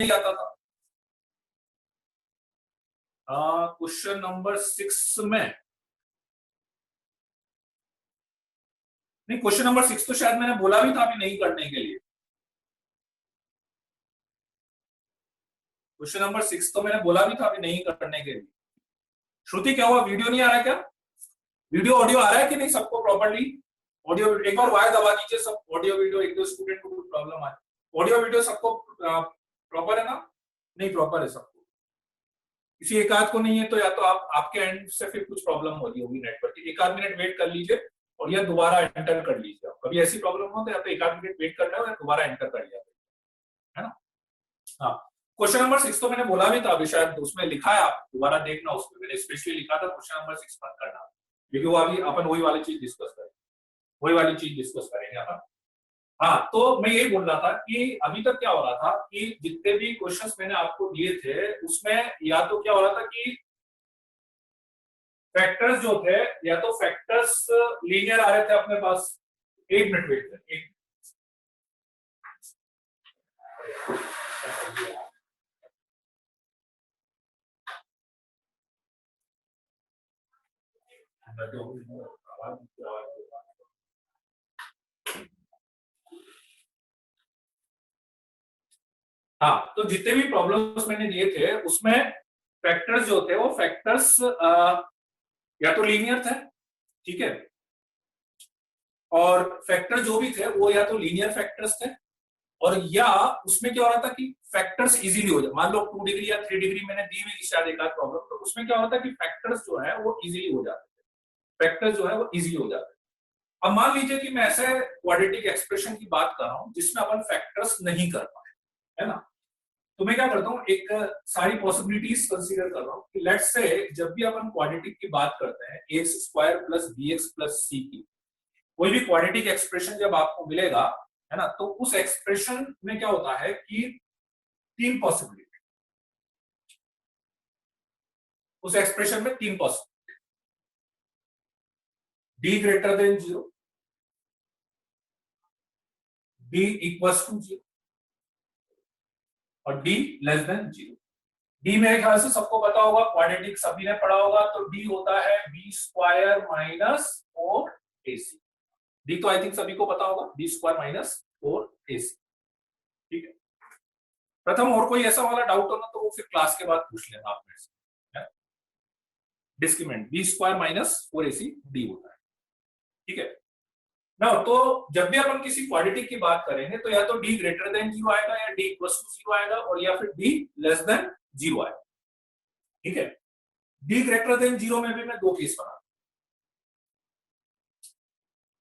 नहीं आता था। क्वेश्चन नंबर 6 में नहीं, क्वेश्चन नंबर 6 तो शायद मैंने बोला भी था अभी नहीं करने के लिए। क्वेश्चन नंबर 6 तो मैंने बोला भी था अभी नहीं करने के लिए। श्रुति क्या हुआ, वीडियो नहीं आ रहा है क्या? वीडियो ऑडियो आ रहा है कि नहीं सबको प्रॉपर्ली? ऑडियो एक बार वाय दबा दीजिए सब, ऑडियो वीडियो। एक दो स्टूडेंट को कुछ प्रॉब्लम आए। ऑडियो वीडियो सबको प्रॉपर है ना? नहीं प्रॉपर है सबको? किसी एक आध को नहीं है तो या तो आप आपके एंड से फिर कुछ प्रॉब्लम हो रही होगी नेटवर्क की। एक आध मिनट वेट कर लीजिए और या दोबारा एंटर कर लीजिए। कभी ऐसी प्रॉब्लम हो तो या तो एक आध मिनट वेट करना है या दोबारा एंटर कर लिया, है ना? हाँ, क्वेश्चन नंबर 6 तो मैंने बोला भी था अभी, शायद उसमें लिखा है, आप दोबारा देखना। उसमें मैंने स्पेशली लिखा था क्वेश्चन नंबर 6 मत करना, क्योंकि वो अभी अपन वही वाली चीज डिस्कस करेंगे, वही वाली चीज डिस्कस करेंगे अपन। हाँ, तो मैं यही बोल रहा था कि अभी तक क्या हो रहा था कि जितने भी क्वेश्चंस मैंने आपको दिए थे उसमें या तो क्या हो रहा था कि फैक्टर्स जो थे, या तो फैक्टर्स लीनियर आ रहे थे अपने पास। एक मिनट वेट करें, एक हाँ, तो जितने भी प्रॉब्लम्स मैंने दिए थे उसमें फैक्टर्स जो थे वो फैक्टर्स या तो लीनियर थे, ठीक है, और फैक्टर जो भी थे वो या तो लीनियर फैक्टर्स थे, और या उसमें क्या हो रहा था कि फैक्टर्स इजीली हो जाए। मान लो 2 डिग्री या 3 डिग्री मैंने दी हुई शायद एक आध प्रॉब्लम, तो उसमें क्या होता है कि फैक्टर्स जो है वो इजीली हो जाते थे, फैक्टर्स जो है वो इजीली हो जाते थे। अब मान लीजिए कि मैं ऐसे क्वाड्रेटिक एक्सप्रेशन की बात कर रहा हूं जिसमें अपन फैक्टर्स नहीं कर पाए, है ना? तो मैं क्या करता हूँ, एक सारी पॉसिबिलिटीज कंसीडर कर रहा हूँ कि लेट्स से जब भी अपन क्वाड्रेटिक की बात करते हैं, x square plus b x plus c की कोई भी क्वाड्रेटिक एक्सप्रेशन जब आपको मिलेगा, है ना, तो उस एक्सप्रेशन में क्या होता है कि 3 पॉसिबिलिटी, उस एक्सप्रेशन में 3 possibility, d greater than 0, d equals to 0 और डी लेस देन 0। डी मेरे ख्याल से सबको पता होगा, क्वाड्रेटिक सभी ने पढ़ा होगा, तो डी होता है b square minus 4ac। D तो आई थिंक सभी को पता होगा, बी स्क्वायर माइनस 4ac, ठीक है। प्रथम और कोई ऐसा वाला डाउट हो ना तो वो फिर क्लास के बाद पूछ लेना आप मेरे से। Discriminant b square minus 4ac d होता है, ठीक है ना। तो जब भी अपन किसी क्वाड्रेटिक की बात करेंगे तो या तो डी ग्रेटर देन 0 आएगा, या डी इक्वल टू 0 आएगा, और या फिर डी लेस देन 0 आएगा, ठीक है। डी ग्रेटर देन 0 में भी मैं 2 केस बना,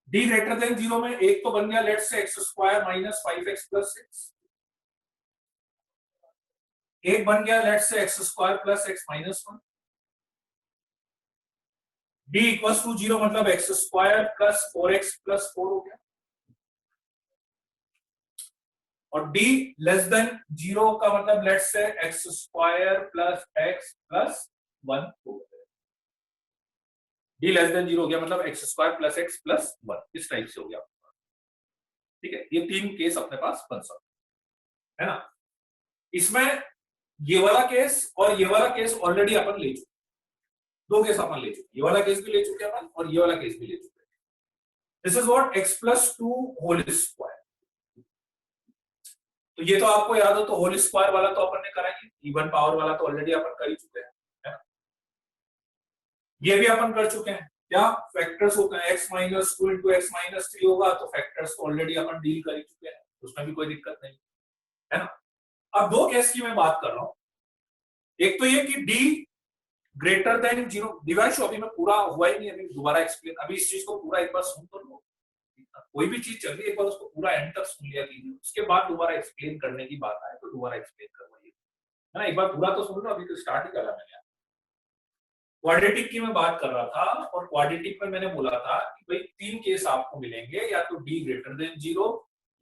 डी ग्रेटर देन 0 में एक तो बन गया let's say x square minus 5x plus 6, एक बन गया let's say x square plus x minus 1। D equals to 0 मतलब x square plus 4x plus 4 हो गया, और डी लेस देन 0 का मतलब let's say x square plus x plus 1 हो गया। डी लेस देन 0 हो गया मतलब x square plus x plus 1, इस टाइप से हो गया, ठीक है। ये 3 केस अपने पास बन सकते है ना। इसमें ये वाला केस और ये वाला केस ऑलरेडी अपन ले चुके, 2 केस अपन ले चुके, ये वाला केस भी ले चुके अपन और ये वाला केस भी ले चुके। This is what x plus 2 whole square. तो ये तो आपको याद हो, तो होल स्क्वायर वाला तो अपन ने करा ही, इवन पावर वाला तो ऑलरेडी अपन कर ही चुके हैं, है ना। ये भी अपन कर चुके हैं। क्या फैक्टर्स होते हैं, x minus 2 into x minus 3 होगा, तो फैक्टर्स तो ऑलरेडी अपन डील कर ही चुके हैं, उसमें भी कोई दिक्कत नहीं, है ना। अब 2 केस की मैं बात कर रहा हूं। एक तो ये कि डी ग्रेटर देन 0, दिवांशु अभी मैं पूरा हुआ ही नहीं, अभी दोबारा एक्सप्लेन, अभी इस चीज को पूरा एक बार सुन तो लो। कोई भी चीज चल रही है एक बार उसको पूरा एंड तक सुन लिया कीजिए, उसके बाद दोबारा एक्सप्लेन करने की बात आए तो दोबारा एक्सप्लेन करवाइए, है ना। एक बार पूरा तो सुन लो, अभी तो स्टार्ट ही करा मैंने। क्वाड्रेटिक की मैं बात कर रहा था, और क्वाड्रेटिक में मैंने बोला था कि भाई 3 केस आपको मिलेंगे, या तो डी ग्रेटर देन 0,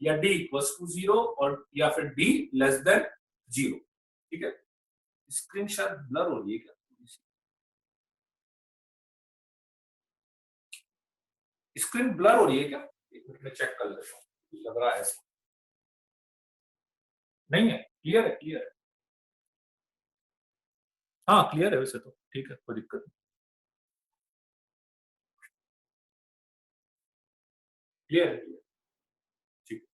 या डी इक्वल्स टू 0, और या फिर डी लेस देन 0, ठीक है। स्क्रीन शायद ब्लर हो रही है क्या? स्क्रीन ब्लर हो रही है क्या? एक मिनट में चेक कर लेता हूँ, लग रहा है नहीं है, क्लियर है, क्लियर है। हाँ क्लियर है, वैसे तो ठीक है, कोई दिक्कत नहीं। क्लियर है, क्लियर। ठीक।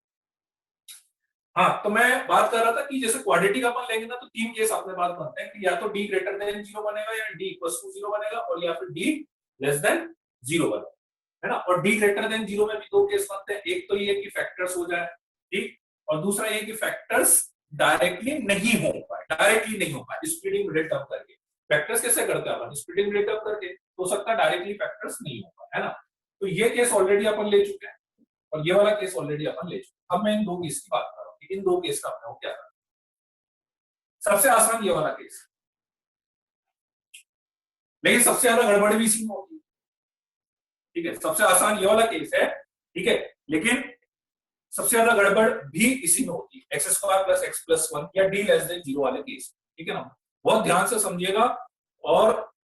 हाँ तो मैं बात कर रहा था कि जैसे क्वाड्रेटिक अपन लेंगे ना, तो तीन केस अपने पास बनते हैं कि या तो डी ग्रेटर देन जीरो बनेगा, या डी इक्वल टू जीरो बनेगा, और या फिर डी लेस देन जीरो बनेगा, है ना। और डी ग्रेटर देन जीरो में भी दो केस बनते हैं, एक तो ये कि फैक्टर्स हो जाए, ठीक, और दूसरा ये कि फैक्टर्स डायरेक्टली नहीं हो पाए, डायरेक्टली नहीं हो पाए स्प्लिटिंग रिलेटिव करके। फैक्टर्स कैसे करते हैं अपन, स्प्लिटिंग रिलेटिव करके, हो सकता है डायरेक्टली फैक्टर्स नहीं हो पाए, है ना। तो ये केस ऑलरेडी अपन ले चुके हैं, और ये वाला केस ऑलरेडी अपन ले चुके हैं। अब मैं इन दो केस की बात कर रहा हूँ, इन दो केस का अपने को क्या करना है। सबसे आसान ये वाला केस, लेकिन सबसे ज्यादा गड़बड़ भी इसी में होती है, ठीक है। सबसे आसान ये वाला केस है, ठीक है, लेकिन सबसे ज्यादा गड़बड़ भी इसी में होती है, x square plus x plus one या डी लेस देन जीरो वाले केस, ठीक है ना। बहुत ध्यान से समझिएगा, और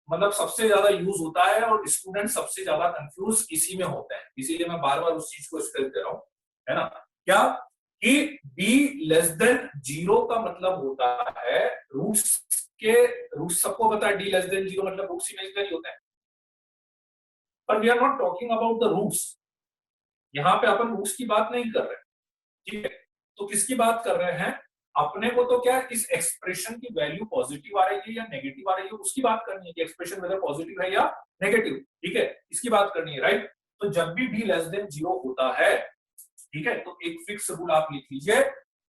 मतलब सबसे ज्यादा यूज होता है, और स्टूडेंट सबसे ज्यादा कंफ्यूज इसी में होते हैं, इसीलिए मैं बार बार उस चीज को स्ट्रेस दे रहा हूँ, है ना। क्या कि डी लेस देन जीरो का मतलब होता है रूट्स के, रूट्स सबको पता है डी लेस देन जीरो मतलब रूट्स इमेजिनरी होते हैं, पर we are not talking about the roots. यहाँ पे अपन रूट्स की बात नहीं कर रहे, ठीक है। तो किसकी बात कर रहे हैं, अपने को तो क्या इस एक्सप्रेशन की वैल्यू पॉजिटिव आ रही है या नेगेटिव आ रही है उसकी बात करनी है, कि एक्सप्रेशन वेदर पॉजिटिव है या नेगेटिव, ठीक है, इसकी बात करनी है, राइट। तो जब भी डी लेस देन जीरो होता है, ठीक है, तो एक फिक्स रूल आप लिख लीजिए,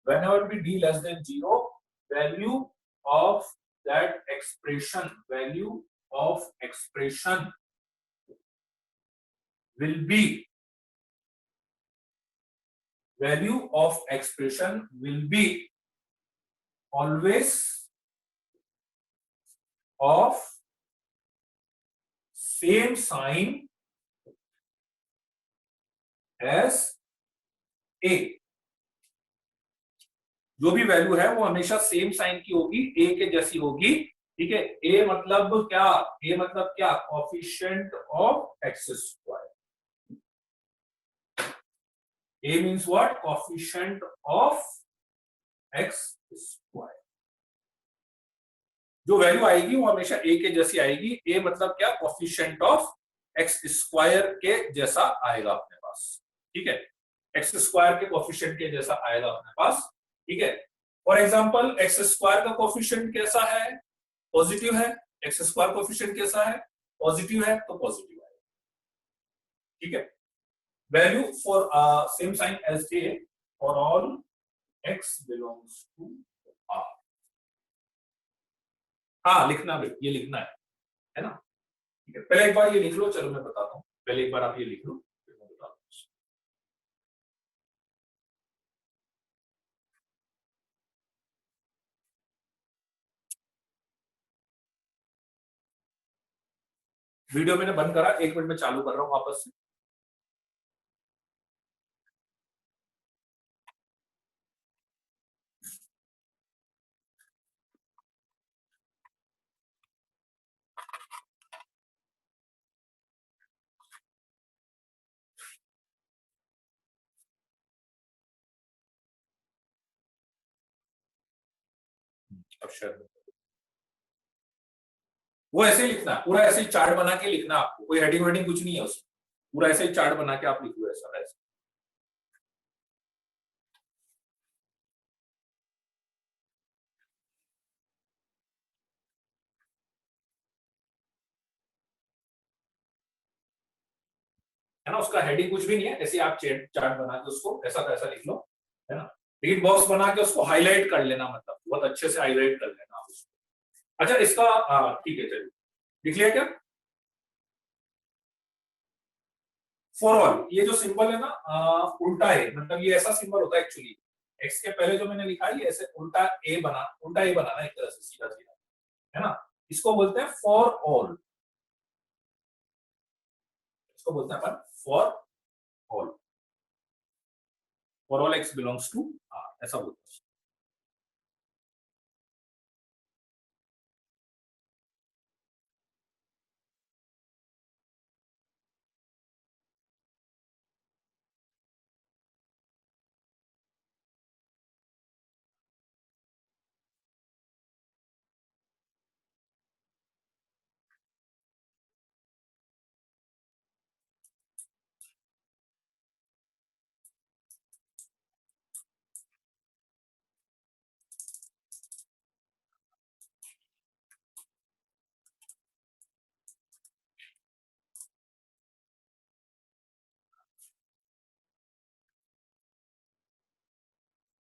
whenever भी D less than zero, value of that expression, value of expression will be, value of expression will be always of same sign as a। जो भी वैल्यू है वो हमेशा सेम साइन की होगी, ए के जैसी होगी, ठीक है। ए मतलब क्या, ए मतलब क्या, coefficient of x square. A means what, coefficient of x square. जो वैल्यू आएगी वो हमेशा ए के जैसी आएगी, ए मतलब क्या, कोफिशिएंट ऑफ एक्स स्क्वायर के जैसा आएगा अपने पास, ठीक है। एक्स स्क्वायर के कोफिशिएंट के जैसा आएगा अपने पास, ठीक है। फॉर एग्जांपल एक्स स्क्वायर का कोफिशिएंट कैसा है, पॉजिटिव है, एक्स स्क्वायर कोफिशिएंट कैसा है, पॉजिटिव है, तो पॉजिटिव आएगा, ठीक है। Value for same sign as a for all x belongs to R. हाँ लिखना भी, ये लिखना है ना, ठीक है। पहले एक बार ये लिख लो, चलो मैं बताता हूँ, पहले एक बार आप ये लिख लो फिर मैं बताता हूँ। वीडियो मैंने बंद करा, एक मिनट में चालू कर रहा हूँ वापस से। अब शायद वो ऐसे ही लिखना, पूरा ऐसे ही चार्ट बना के लिखना, आपको कोई हेडिंग वेडिंग कुछ नहीं है उसमें, पूरा ऐसे ही चार्ट बना के आप लिखो ऐसा ऐसा। है ना, उसका हेडिंग कुछ भी नहीं है, ऐसे आप चार्ट बना के उसको ऐसा का ऐसा लिख लो, है ना। रीड बॉक्स बना के उसको हाईलाइट कर लेना, मतलब बहुत अच्छे से हाईलाइट कर लेना आप उसको। अच्छा इसका, हाँ ठीक है, चलिए लिख लिया क्या। फॉर ऑल ये जो सिंबल है ना, उल्टा है, मतलब ये ऐसा सिंबल होता है एक्चुअली, एक्स के पहले जो मैंने लिखा है ये ऐसे उल्टा ए बना, उल्टा ए बनाना एक तरह से, सीधा सीधा, है ना। इसको बोलते हैं फॉर ऑल, इसको बोलते हैं अपन for all, for all x belongs to R, ऐसा बोलते हैं।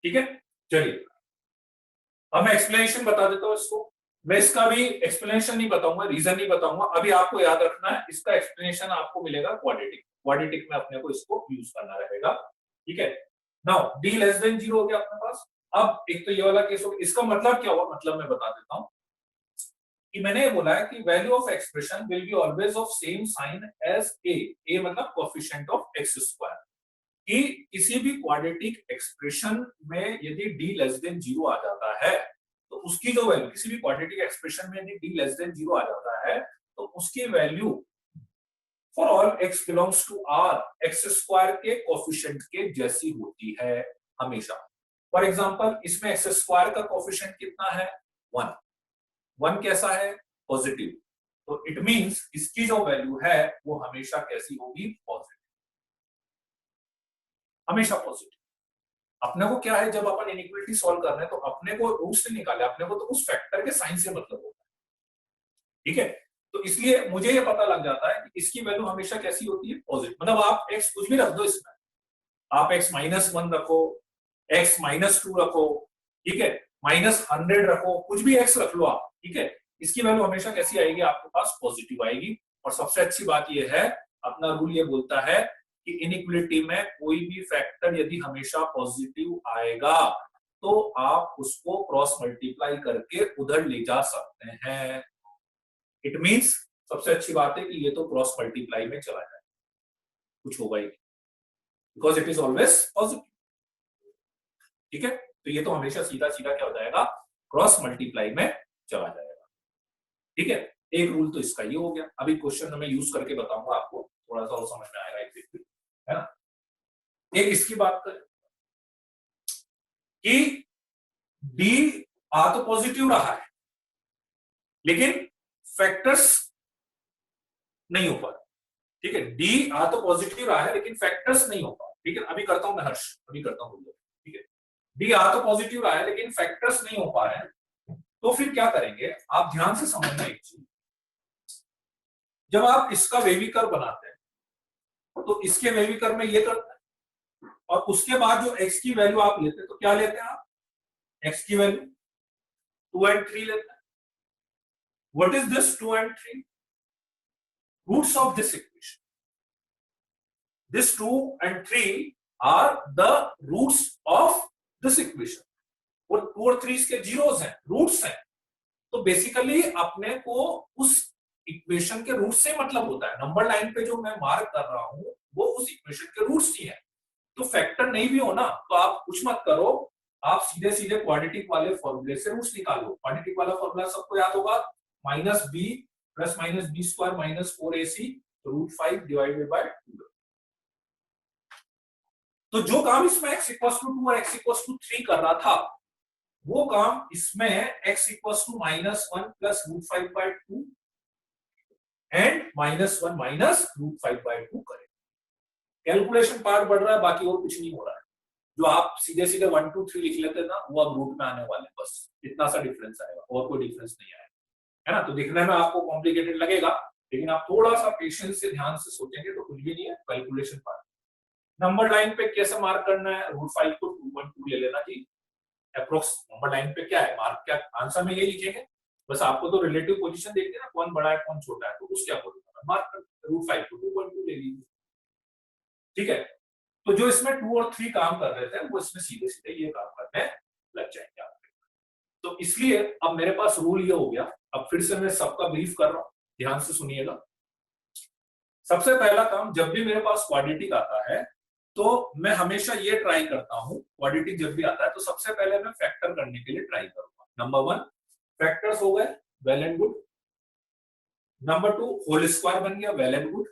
ठीक है, चलिए अब मैं एक्सप्लेनेशन बता देता हूं इसको। मैं इसका भी एक्सप्लेनेशन नहीं बताऊंगा, रीजन नहीं बताऊंगा, अभी आपको याद रखना है इसका एक्सप्लेनेशन आपको मिलेगा क्वाड्रेटिक, क्वाड्रेटिक में अपने को इसको यूज करना रहेगा। ठीक है, नाउ d लेस देन 0 हो गया अपने पास। अब एक तो ये वाला केस हो गया, इसका मतलब क्या हुआ, मतलब मैं बता देता हूं कि मैंने ये बोला है कि value of expression will be always of same sign as a मतलब कोएफिशिएंट ऑफ एक्स स्क्वायर, कि किसी भी क्वाड्रेटिक एक्सप्रेशन में यदि d लेस देन 0 आ जाता है तो उसकी जो वैल्यू, किसी भी क्वाड्रेटिक एक्सप्रेशन में यदि d लेस देन 0 आ जाता है तो उसकी value for all x belongs to r x square के कोएफिशिएंट के जैसी होती है हमेशा। फॉर एग्जांपल इसमें एक्स स्क्वायर का कोएफिशिएंट कितना है, 1, 1 कैसा है, पॉजिटिव, तो इट मींस इसकी जो वैल्यू है वो हमेशा कैसी होगी, पॉजिटिव, हमेशा पॉजिटिव। अपने को क्या है, जब अपन इनइक्वालिटी सॉल्व कर रहे हैं तो अपने को रूट से निकाले, अपने को तो उस फैक्टर के साइन से मतलब होता है। ठीक है, तो इसलिए मुझे ये पता लग जाता है कि इसकी वैल्यू हमेशा कैसी होती है, पॉजिटिव। मतलब आप x कुछ भी रख दो इसमें, आप x-1 रखो, x-2 रखो, ठीक है, -100 रखो, कुछ भी x रख लो आप, ठीक है, इसकी वैल्यू हमेशा कैसी आएगी, आपके पास पॉजिटिव आएगी। और सबसे अच्छी बात यह है, अपना रूल ये बोलता है कि इनइक्वालिटी में कोई भी फैक्टर यदि हमेशा पॉजिटिव आएगा तो आप उसको क्रॉस मल्टीप्लाई करके उधर ले जा सकते हैं। इट मींस सबसे अच्छी बात है कि ये तो क्रॉस मल्टीप्लाई में चला जाए, कुछ होगा ही, because it is always positive. ठीक है, तो ये तो हमेशा सीधा सीधा क्या हो जाएगा, क्रॉस मल्टीप्लाई में चला जाएगा। ठीक है, एक रूल तो इसका ये हो गया। अभी क्वेश्चन में यूज करके बताऊंगा आपको, थोड़ा सा और समझ में आएगा एग्जैक्टली, है ना। एक इसकी बात करें कि डी आ तो पॉजिटिव रहा है लेकिन फैक्टर्स नहीं हो पा रहा। ठीक है, डी आ तो पॉजिटिव रहा है लेकिन फैक्टर्स नहीं हो पा। ठीक है, अभी करता हूं मैं हर्ष, अभी करता हूं। ठीक है, डी आ तो पॉजिटिव रहा है लेकिन फैक्टर्स नहीं हो पा रहे हैं, तो फिर क्या करेंगे, आप ध्यान से समझना एक चीज। जब आप इसका वेविकर बनाते हैं तो इसके वेविकर में ये करते हैं और उसके बाद जो x की वैल्यू आप लेते हैं तो क्या लेते हैं आप, x की वैल्यू 2 and 3 लेते हैं। What is this 2 and 3? Roots of this equation. This 2 and 3 are the roots of this equation. वो 2 और 3 इसके जीरोस हैं, रूट्स हैं। तो बेसिकली अपने को उस इक्वेशन के रूट से मतलब होता है। नंबर लाइन पे जो मैं मार्क कर रहा हूं वो उस इक्वेशन के रूट्स ही है। तो फैक्टर नहीं भी हो ना तो आप कुछ मत करो, आप सीधे सीधे क्वाड्रेटिक वाले फॉर्मूले से रूट्स निकालो। क्वाड्रेटिक वाला फॉर्मूला सबको याद होगा, -b plus -b square minus 4ac √5 divided by 2। तो जो काम इसमें x = 2 और x = 3 कर रहा था वो काम इसमें x = -1 प्लस √5/2 एंड -1 माइनस √5/2 करें। कैलकुलेशन पार्ट बढ़ रहा है, बाकी और कुछ नहीं हो रहा है। जो आप सीधे सीधे 1 2 3 लिख लेते हैं ना, वो अब रूट में आने वाले, बस इतना सा डिफरेंस आएगा और कोई डिफरेंस नहीं आएगा, है ना। तो दिखने में आपको कॉम्प्लिकेटेड लगेगा लेकिन आप थोड़ा सा पेशेंस से ध्यान से सोचेंगे तो कुछ भी नहीं है। कैलकुलेशन पार्ट, नंबर लाइन पे कैसे मार्क करना है, √5 को 212 ले लेना जी। अप्रोक्स नंबर लाइन पे क्या है मार्क, क्या आंसर में ये लिखेंगे, बस आपको तो रिलेटिव पोजीशन देखनी है ना, कौन बड़ा है कौन छोटा है, तो उसके अकॉर्डिंग मार्क कर √5 को 212 ले लीजिए। ठीक है, तो जो इसमें 2 और 3 काम कर रहे थे वो इसमें सीधे सीधे ये काम करने लग जाएंगे आपके। तो इसलिए अब मेरे पास रूल ये हो गया। अब फिर से मैं सबका ब्रीफ कर रहा हूं, ध्यान से सुनिएगा। सबसे पहला काम, जब भी मेरे पास क्वाड्रेटिक आता है तो मैं हमेशा ये ट्राई करता हूं, क्वाड्रेटिक जब भी आता है तो सबसे पहले मैं फैक्टर करने के लिए ट्राई करूंगा। नंबर 1 फैक्टर्स हो गए, well and good. Number 2 whole square बन गया, वेल एंड गुड।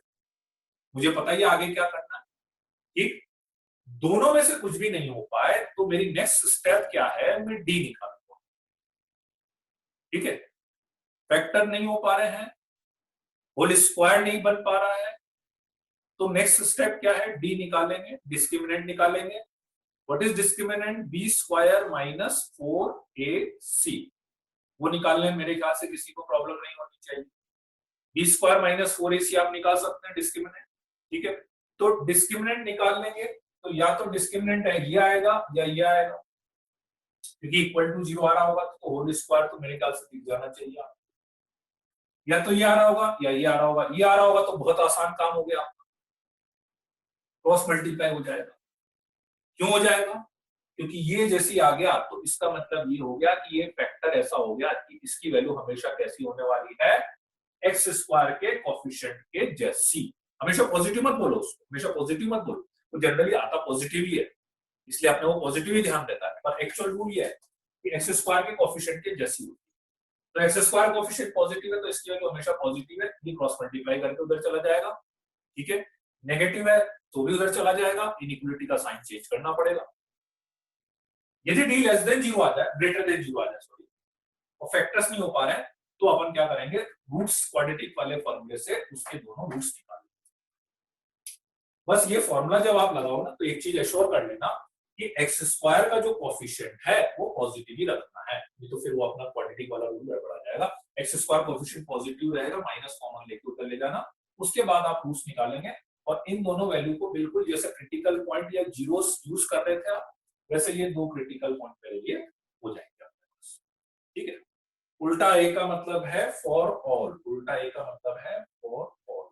मुझे पता ही आगे क्या करना है। ठीक, दोनों में से कुछ भी नहीं हो पाए तो मेरी नेक्स्ट स्टेप क्या है, मैं डी निकालूंगा। ठीक है, फैक्टर नहीं हो पा रहे हैं, होल स्क्वायर नहीं बन पा रहा है, तो नेक्स्ट स्टेप क्या है, डी निकालेंगे, डिस्क्रिमिनेंट निकालेंगे। What is discriminant, b square minus 4ac। वो निकालने में मेरे ख्याल से किसी को प्रॉब्लम नहीं होनी चाहिए। बी स्क्वायर माइनस 4ac आप निकाल सकते हैं डिस्क्रिमिनेंट। ठीक है, तो डिस्क्रिमिनेंट निकाल लेंगे तो या तो डिस्क्रिमिनेंट है ये आएगा या ये आएगा। क्योंकि इक्वल टू 0 आ रहा होगा तो होल स्क्वायर तो मेरे ख्याल से दिख जाना चाहिए, या तो ये आ रहा होगा या ये आ रहा होगा। ये आ रहा होगा तो बहुत आसान काम हो गया, क्रॉस मल्टीप्लाई हो जाएगा। क्यों हो जाएगा? क्योंकि ये जैसी आ गया तो इसका मतलब ये हो गया कि ये फैक्टर ऐसा हो गया कि इसकी वैल्यू हमेशा कैसी होने वाली है, एक्स स्क्वायर के कोफिशिएंट के जैसी। हमेशा पॉजिटिव मत बोलो उसको, हमेशा पॉजिटिव मत बोलो, तो जनरली आता पॉजिटिव ही है, इसलिए आपने वो पॉजिटिव ही ध्यान देता है, पर एक्चुअल रूल ये है कि एक्स स्क्वायर के कोफिशिएंट के जैसी होती है। तो एक्स स्क्वायर कोफिशिएंट पॉजिटिव है तो इसकी वैल्यू हमेशा पॉजिटिव है, ये क्रॉस मल्टीप्लाई करके उधर चला जाएगा, ठीक है। नेगेटिव है तो भी उधर चला जाएगा, इनइक्वालिटी का साइन चेंज करना पड़ेगा। यदि डी लेस देन 0 आ जाए, ग्रेटर देन 0 आ जाए, सॉरी, और फैक्टर्स नहीं हो पा रहे हैं, तो अपन क्या करेंगे, रूट्स क्वाड्रेटिक वाले फॉर्मूले से उसके दोनों रूट्स निकालेंगे। बस ये फॉर्मूला जब आप लगाओ ना, तो एक चीज एश्योर कर लेना कि एक्स स्क्वायर का जो कोफिशिएंट है वो पॉजिटिव ही रखना है, नहीं तो फिर वो अपना क्वाड्रेटिक वाला रूल गड़बड़ा जाएगा। एक्स स्क्वायर कोफिशिएंट पॉजिटिव रहेगा, माइनस कॉमन लेके उधर ले जाना, उसके बाद आप रूट्स निकालेंगे और इन दोनों वैल्यू को बिल्कुल जैसे क्रिटिकल पॉइंट या जीरोस यूज कर रहे थे आप, वैसे ये दो क्रिटिकल पॉइंट मेरे लिए हो जाएंगे आपके पास, ठीक है। उल्टा ए का मतलब है फॉर ऑल, उल्टा ए का मतलब है फॉर ऑल,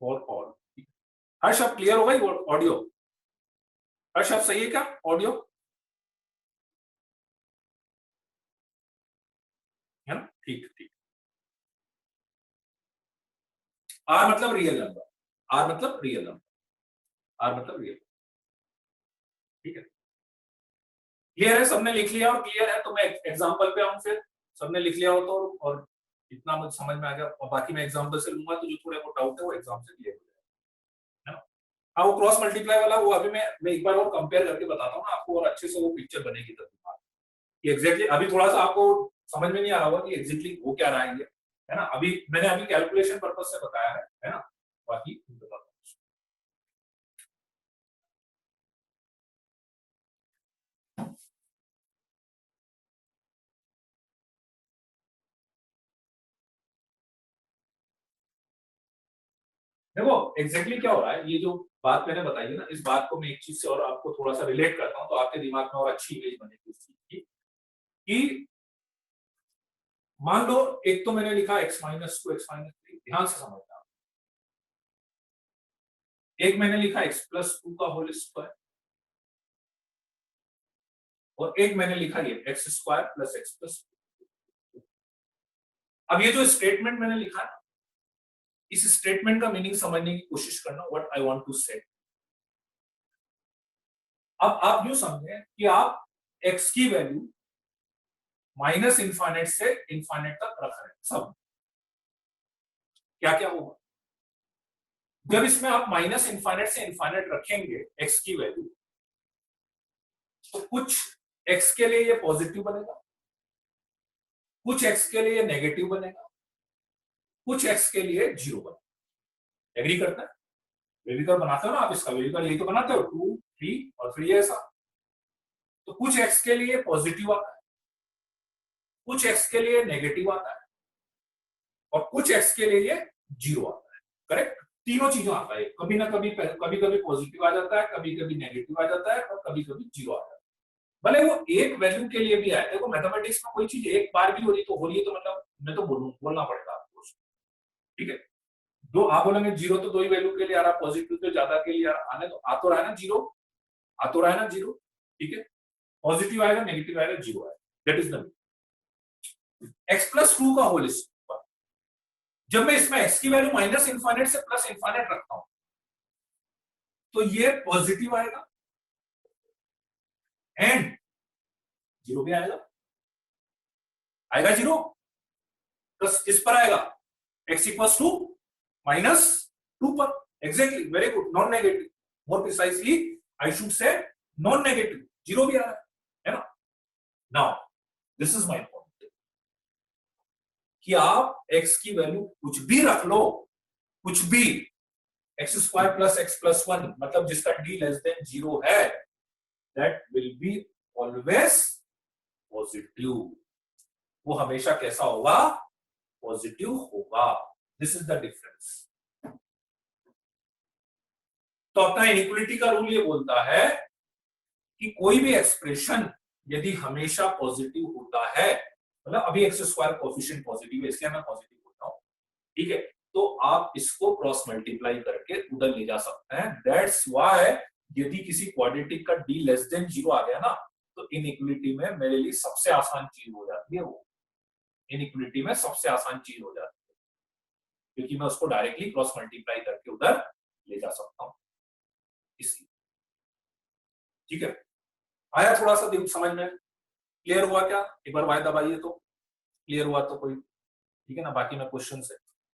फॉर ऑल। हर्ष अब क्लियर हो गई ऑडियो? हर्ष अब सही है क्या ऑडियो? है ना, ठीक ठीक। आर मतलब रियल नंबर, आर मतलब रियल नंबर, आर मतलब रियल, ठीक है। क्लियर है, सबने लिख लिया और क्लियर है तो मैं एग्जांपल पे आऊं, फिर सबने लिख लिया हो तो, और इतना मुझे समझ में आ गया, और बाकी मैं एग्जांपल से लूंगा, तो जो थोड़े बहुत डाउट है वो एग्जाम से क्लियर हो जाएगा, है ना। हाँ, वो क्रॉस मल्टीप्लाई वाला वो अभी मैं एक बार और कंपेयर करके बताता हूँ ना आपको, और अच्छे से वो पिक्चर बनेगी तब कि एग्जैक्टली अभी थोड़ा सा आपको समझ में नहीं आ रहा होगा कि एग्जैक्टली वो क्या रहा है ना। अभी मैंने अभी कैलकुलेशन पर्पज से बताया है ना, बाकी बताता हूँ। देखो एग्जैक्टली क्या हो रहा है, ये जो बात मैंने बताई है ना, इस बात को मैं एक चीज से और आपको थोड़ा सा रिलेट करता हूँ तो आपके दिमाग में और अच्छी इमेज बनेगी उस चीज की, कि मान लो एक तो मैंने लिखा x minus two x minus three, ध्यान से समझना। एक मैंने लिखा x प्लस टू का होल स्क्वायर, और एक मैंने लिखा ये x square plus x plus. अब ये जो स्टेटमेंट मैंने लिखा है, इस स्टेटमेंट का मीनिंग समझने की कोशिश करना, व्हाट आई वांट टू से। अब आप यूं समझें कि आप x की वैल्यू माइनस इनफाइनाइट से इनफाइनाइट तक रख रहे हैं सब, क्या क्या होगा जब इसमें आप माइनस इनफाइनाइट से इनफाइनाइट रखेंगे x की वैल्यू, तो कुछ x के लिए ये पॉजिटिव बनेगा, कुछ x के लिए नेगेटिव बनेगा, कुछ x के लिए जीरो बनेगा। एग्री करता है? वेविकर बनाते हो ना आप, इसका वेविकर यही तो बनाते हो, 2 3 और फिर ये ऐसा। तो कुछ x के लिए पॉजिटिव आता है, कुछ x के लिए नेगेटिव आता है, और कुछ x के लिए ये जीरो आता है। करेक्ट? तीनों चीजों आता है, कभी ना कभी कभी पॉजिटिव आ जाता है, कभी कभी नेगेटिव आ जाता है, और कभी कभी जीरो आ जाता है। भले वो एक वैल्यू के लिए भी आए। देखो मैथमेटिक्स में कोई चीज एक बार भी हो रही तो हो रही है, तो मतलब मैं तो बोलना पड़ेगा आपको, ठीक है। दो आप बोलेंगे जीरो तो दो ही वैल्यू के लिए आ रहा, पॉजिटिव तो ज्यादा के लिए आने, तो आ तो रहा है ना जीरो, आ तो रहा है ना जीरो, ठीक है। पॉजिटिव आएगा, नेगेटिव आएगा, जीरो आएगा, that is the x plus two का होल स्क्वायर। जब मैं इसमें एक्स की वैल्यू माइनस इनफाइनाइट से प्लस इनफाइनाइट रखता हूं, तो ये पॉजिटिव आएगा एंड जीरो भी आएगा, आएगा जीरो, प्लस किस पर आएगा, x equals to minus two पर। Exactly, very good, non negative, more precisely I should say non negative, zero भी आ रहा है ना। Now this is my point, कि आप x की वैल्यू कुछ भी रख लो, कुछ भी, x square plus x plus one, मतलब जिसका d लेस देन जीरो है, that will be always positive. वो हमेशा कैसा होगा, पॉजिटिव होगा। This is the difference. तो अपना इनइक्वालिटी का रूल ये बोलता है कि कोई भी एक्सप्रेशन यदि हमेशा पॉजिटिव होता है, मतलब अभी एक्स स्क्वायर कोएफिशिएंट पॉजिटिव है इसलिए मैं पॉजिटिव बोलता हूं, ठीक है, तो आप इसको क्रॉस मल्टीप्लाई करके उधर ले जा सकते हैं। दैट्स व्हाई यदि किसी क्वाड्रेटिक का d लेस देन 0 आ गया ना, तो इनइक्वालिटी में मेरे लिए सबसे आसान चीज हो जाती है, वो इनइक्वालिटी में सबसे आसान चीज हो जाती है, क्योंकि मैं उसको डायरेक्टली क्रॉस मल्टीप्लाई करके उधर ले जा सकता हूं, इसलिए। ठीक है, आया थोड़ा सा समझ में, क्लियर हुआ क्या? एक बार वाई दबाइए तो क्लियर हुआ तो कोई, ठीक है ना, बाकी में क्वेश्चन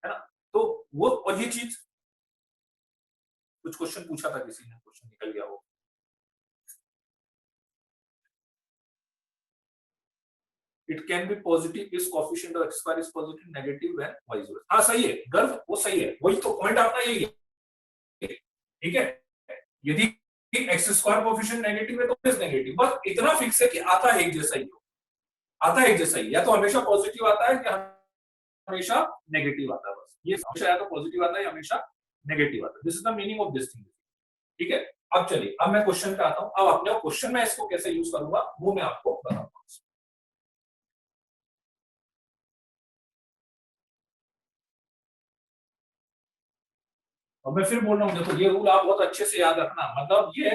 है ना। तो वो, और ये चीज कुछ क्वेश्चन पूछा था किसी ने, क्वेश्चन निकल गया वो, इट कैन बी पॉजिटिव इस coefficient of x square is positive negative when y is, हाँ सही है गर्व, वो सही है, वही तो पॉइंट आपका यही है, ठीक है। यदि x स्क्वायर कोएफिशिएंट नेगेटिव है तो इज नेगेटिव, बस इतना फिक्स है कि आता है एक जैसा ही हो, आता है एक जैसा ही, या तो हमेशा पॉजिटिव आता है या हमेशा नेगेटिव आता है, बस ये हमेशा या तो पॉजिटिव आता है हमेशा नेगेटिव आता है, this is the meaning of this thing, ठीक है। अब चलिए, अब मैं क्वेश्चन पे आता हूं, अब अपने क्वेश्चन में इसको कैसे यूज करूंगा वो मैं आपको बताता हूं। और मैं फिर बोल रहा हूँ, देखो ये रूल आप बहुत अच्छे से याद रखना, मतलब ये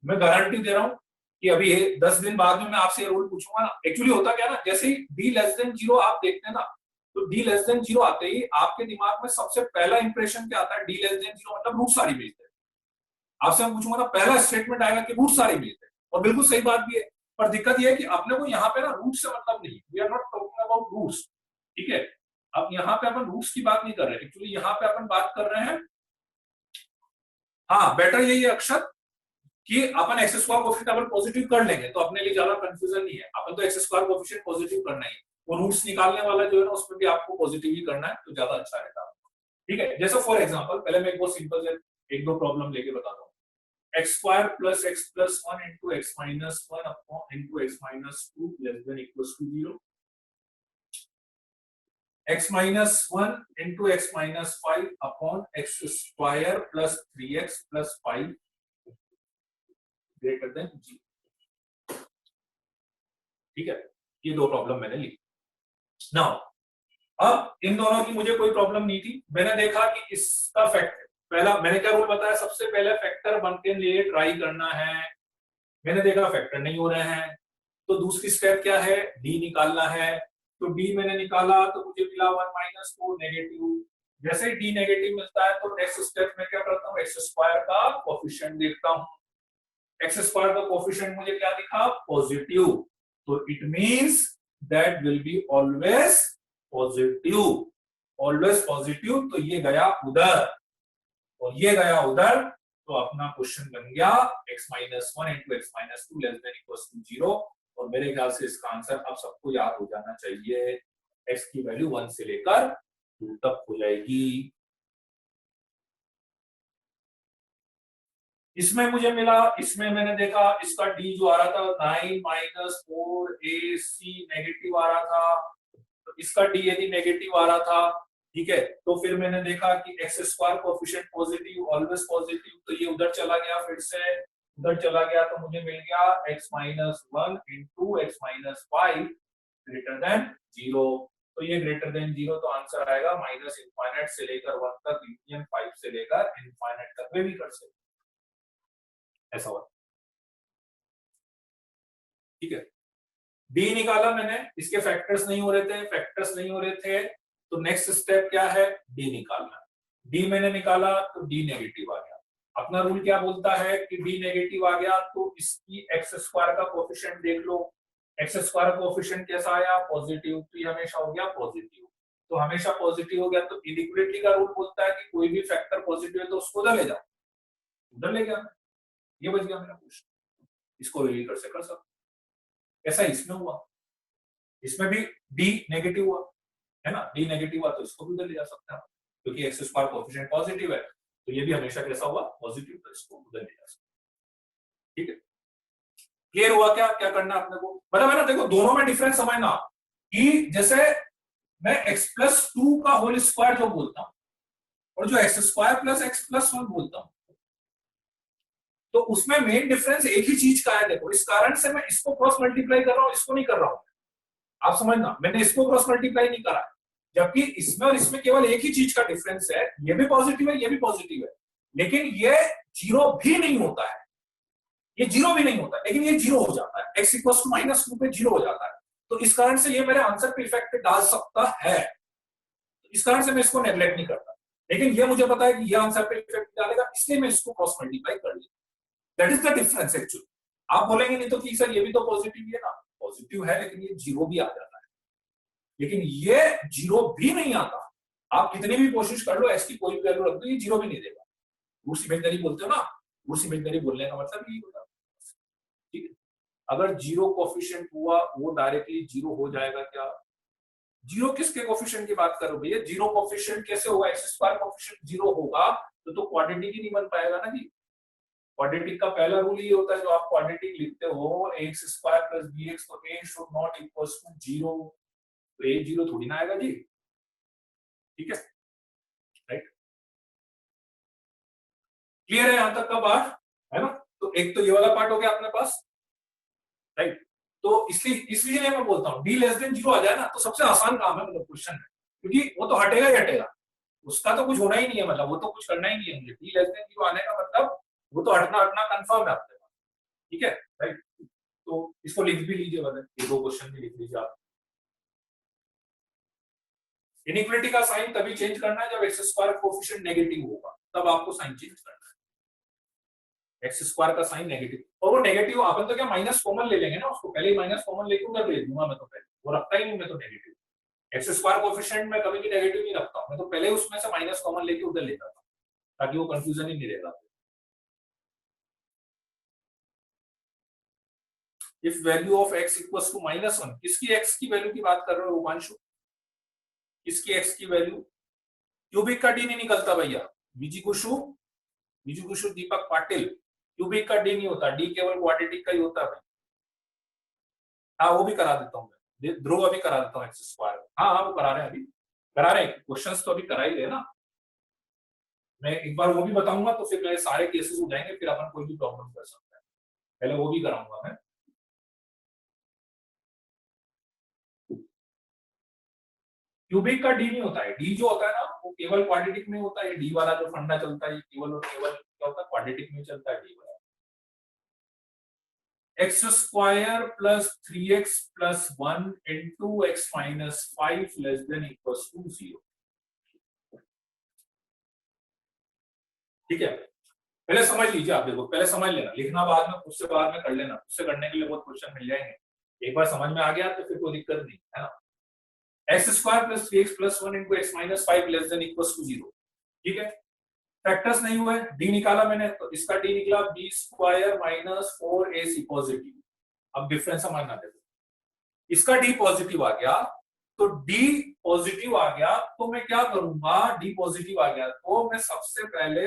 मैं गारंटी दे रहा हूँ कि अभी 10 दिन बाद में मैं आपसे ये रूल पूछूंगा ना, एक्चुअली होता क्या ना, जैसे ही डी लेस देन 0 आप देखते हैं ना, तो डी लेस देन 0 आते ही आपके दिमाग में सबसे पहला इंप्रेशन क्या आता है, डी लेस देन 0 मतलब रूट सारी मिलते हैं। आपसे मैं पूछूंगा ना, पहला स्टेटमेंट आएगा कि रूट सारे मिलते हैं, और बिल्कुल सही बात भी है, पर दिक्कत यह है कि अपने को यहाँ पे ना रूट से मतलब नहीं, we are not talking about roots, ठीक है। अब यहाँ पे अपन रूट्स की बात नहीं कर रहे, एक्चुअली यहाँ पे अपन बात कर रहे हैं, हाँ बेटर यही है अक्षर, कि अपन एक्स स्क्वायर कोएफिशिएंट अपन पॉजिटिव कर लेंगे तो अपने लिए ज्यादा कंफ्यूजन नहीं है, अपन तो एक्स स्क्वायर कोएफिशिएंट पॉजिटिव करना ही है, वो रूट्स निकालने वाला जो है ना उसमें भी आपको पॉजिटिव ही करना है तो ज्यादा अच्छा रहता है, ठीक है। जैसे फॉर एग्जांपल, पहले मैं एक बहुत सिंपल से एक दो प्रॉब्लम लेके बताता हूँ, x square plus x plus 1 into x minus 1 upon into x minus 2 less than equals to 0, x minus 1 into x minus 5 upon x square plus 3x plus 5 greater than 0, ठीक है। ये दो प्रॉब्लम मैंने ली। Now अब इन दोनों की मुझे कोई प्रॉब्लम नहीं थी, मैंने देखा कि इसका फैक्टर, पहला मैंने क्या रूल बताया, सबसे पहले फैक्टर बन के लिए ट्राई करना है, मैंने देखा फैक्टर नहीं हो रहे हैं, तो दूसरी स्टेप क्या है, डी निकालना है, तो डी मैंने निकाला तो मुझे मिला 1 माइनस 4 नेगेटिव, जैसे ही डी नेगेटिव मिलता है तो नेक्स्ट स्टेप में क्या करता हूँ, एक्स स्क्वायर का कोएफिशिएंट देखता हूँ, एक्स स्क्वायर का कोएफिशिएंट मुझे क्या दिखा, पॉजिटिव, तो it means that will be always positive, always positive, तो ये गया उधर और ये गया उधर, तो अपना क्वेश्चन बन गया x minus 1 into x minus 2 less than equals to 0, और मेरे ख्याल से इसका आंसर अब सबको याद हो जाना चाहिए, x की वैल्यू 1 से लेकर 2 तक हो जाएगी। इसमें मुझे मिला, इसमें मैंने देखा इसका d जो आ रहा था 9 माइनस 4 ac नेगेटिव आ रहा था, तो इसका d यदि नेगेटिव आ रहा था, ठीक है, तो फिर मैंने देखा कि x square coefficient positive, always positive, तो ये उधर चला गया, फिर से उधर चला गया, तो मुझे मिल गया x minus 1 into x minus 5 greater than 0, तो ये ग्रेटर देन 0, तो आंसर आएगा माइनस इनफाइनाइट से लेकर 1 तक, यूनियन 5 से लेकर इनफाइनाइट तक वे भी कर सकते, ऐसा हुआ, ठीक है। डी निकाला मैंने, इसके फैक्टर्स नहीं हो रहे थे, फैक्टर्स नहीं हो रहे थे, तो नेक्स्ट स्टेप क्या है, डी निकालना, डी मैंने निकाला तो डी नेगेटिव आ गया, अपना रूल क्या बोलता है कि डी नेगेटिव आ गया तो इसकी एक्स स्क्वायर का कोएफिशिएंट देख लो, एक्स स्क्वायर कोएफिशिएंट कैसा आया, पॉजिटिव, तो ये हमेशा हो गया पॉजिटिव, तो हमेशा पॉजिटिव हो गया, तो इनइक्वालिटी का रूल बोलता है कि कोई भी फैक्टर पॉजिटिव है तो उसको उधर ले जाओ, उधर ले गया, ये बच गया मेरा क्वेश्चन, इसको वेरी कर सकते, ऐसा इसमें हुआ, इसमें भी डी नेगेटिव हुआ, है ना, डी नेगेटिव हुआ तो इसको भी उधर ले जा सकते हैं, क्योंकि एक्स स्क्वायर कोएफिशिएंट पॉजिटिव है, तो ये भी हमेशा कैसा हुआ, पॉजिटिव, तो इसको उधर ले जा सकते हैं, ठीक है। क्लियर हुआ क्या, क्या करना है अपने को, मतलब है ना, देखो दोनों में डिफरेंस समझना, कि जैसे मैं x प्लस 2 का होल स्क्वायर जो बोलता हूं और जो x square plus x plus 1 बोलता हूं, तो उसमें मेन डिफरेंस एक ही चीज का है। देखो इस कारण से मैं इसको क्रॉस मल्टीप्लाई कर रहा हूँ, इसको नहीं कर रहा हूँ। आप समझना, मैंने इसको क्रॉस मल्टीप्लाई नहीं करा, जबकि इसमें और इसमें केवल एक ही चीज का डिफरेंस है। ये भी पॉजिटिव है, ये भी पॉजिटिव है, लेकिन ये जीरो भी नहीं होता है, ये जीरो भी नहीं होता, लेकिन ये जीरो हो जाता है। x इक्वल टू -2 पे जीरो हो जाता है। तो इस कारण से ये मेरे आंसर पे इफेक्ट डाल सकता है, इस कारण से मैं इसको नेग्लेक्ट नहीं करता। लेकिन ये मुझे पता है कि ये आंसर पे इफेक्ट डालेगा, इसलिए मैं इसको क्रॉस मल्टीप्लाई कर लिया। That is the difference actually. आप बोलेंगे नहीं तो कि सर ये भी तो पॉजिटिव है ना, पॉजिटिव है, लेकिन ये जीरो भी आ जाता है, लेकिन ये जीरो भी नहीं आता। आप कितनी भी कोशिश कर लो, एक्स की कोई भी वैल्यू रख दो, ये जीरो भी नहीं देगा। रूट्स इमेजिनरी बोलते हो ना, रूट्स इमेजिनरी बोलने का मतलब यही होता है। ठीक है, अगर जीरो कोफिशिएंट हुआ वो डायरेक्टली जीरो हो जाएगा क्या? जीरो किसके कोफिशिएंट की बात कर रहे हो भैया? जीरो कोफिशिएंट कैसे होगा? एक्स स्क्वायर कोफिशिएंट जीरो होगा तो क्वाड्रेटिक ही नहीं बन पाएगा ना जी। क्वाड्रेटिक का पहला रूल ये होता है, जो आप क्वाड्रेटिक लिखते हो x square plus b x, तो a should not equal to zero, तो ए जीरो थोड़ी ना आएगा जी। ठीक है, राइट, क्लियर है यहां तक का पार्ट, है ना? तो एक तो ये वाला पार्ट हो गया अपने पास, राइट। तो इसलिए मैं बोलता हूँ डी लेस देन जीरो आ जाए ना तो सबसे आसान काम है, मतलब क्वेश्चन है, क्योंकि वो तो हटेगा ही हटेगा, उसका तो कुछ होना ही नहीं है, मतलब वो तो कुछ करना ही नहीं है मुझे। डी लेस देन जीरो आने का मतलब वो तो हटना हटना कंफर्म है आपके पास। ठीक है, राइट। तो इसको लिख भी लीजिए, मतलब ये दो क्वेश्चन भी लिख लीजिए आप। इनइक्वालिटी का साइन तभी चेंज करना है जब एक्स स्क्वायर कोफिशिएंट नेगेटिव होगा, तब आपको साइन चेंज करना है। एक्स स्क्वायर का साइन नेगेटिव, और वो नेगेटिव अपन तो क्या माइनस कॉमन ले लेंगे ना, उसको पहले ही माइनस कॉमन लेके उधर भेज दूंगा मैं, तो पहले वो रखता ही नहीं मैं तो नेगेटिव। एक्स स्क्वायर कोफिशिएंट में कभी भी नेगेटिव नहीं रखता हूं मैं, तो पहले उसमें से माइनस कॉमन लेके उधर लेता था, ताकि वो कंफ्यूजन ही नहीं रहेगा। If value of x equals to -1, किसकी x की वैल्यू की बात कर रहे हो उपांशु? किसकी x की वैल्यू? क्यूबिक का डी नहीं निकलता भैया। विजू कुशु दीपक पाटिल, क्यूबिक का डी नहीं होता, डी केवल क्वाड्रेटिक का ही होता है। हाँ वो भी करा देता हूँ मैं, ध्रुव अभी करा देता हूँ एक्स स्क्वायर। हाँ हाँ वो करा रहे हैं, अभी करा रहे हैं, क्वेश्चंस तो अभी करा ही रहे ना। मैं एक बार वो भी बताऊंगा तो फिर मेरे सारे केसेस हो जाएंगे, फिर अपन कोई भी प्रॉब्लम कर सकते हैं। पहले वो भी कराऊंगा मैं। क्यूबिक का डी नहीं होता है, डी जो होता है ना वो केवल क्वाड्रेटिक में होता है। डी वाला जो फंडा चलता है केवल और केवल क्या होता है, क्वाड्रेटिक में चलता है डी वाला। X square plus 3x plus 1 into x minus 5 less than equal to 0। ठीक है, पहले समझ लीजिए आप, देखो पहले समझ लेना, लिखना बाद में, उससे बाद में कर लेना, उससे करने के लिए बहुत क्वेश्चन मिल जाएंगे। एक बार समझ में आ गया तो फिर कोई दिक्कत नहीं है ना। X square plus 3x plus 1 into x minus 5 less than equal to 0। ठीक है, फैक्टर्स नहीं हुए, डी निकाला मैंने, तो इसका डी निकला b square minus 4ac positive. अब डिफरेंस समझना, देखो इसका डी पॉजिटिव आ गया, तो डी पॉजिटिव आ गया तो मैं क्या करूंगा, डी पॉजिटिव आ गया तो मैं सबसे पहले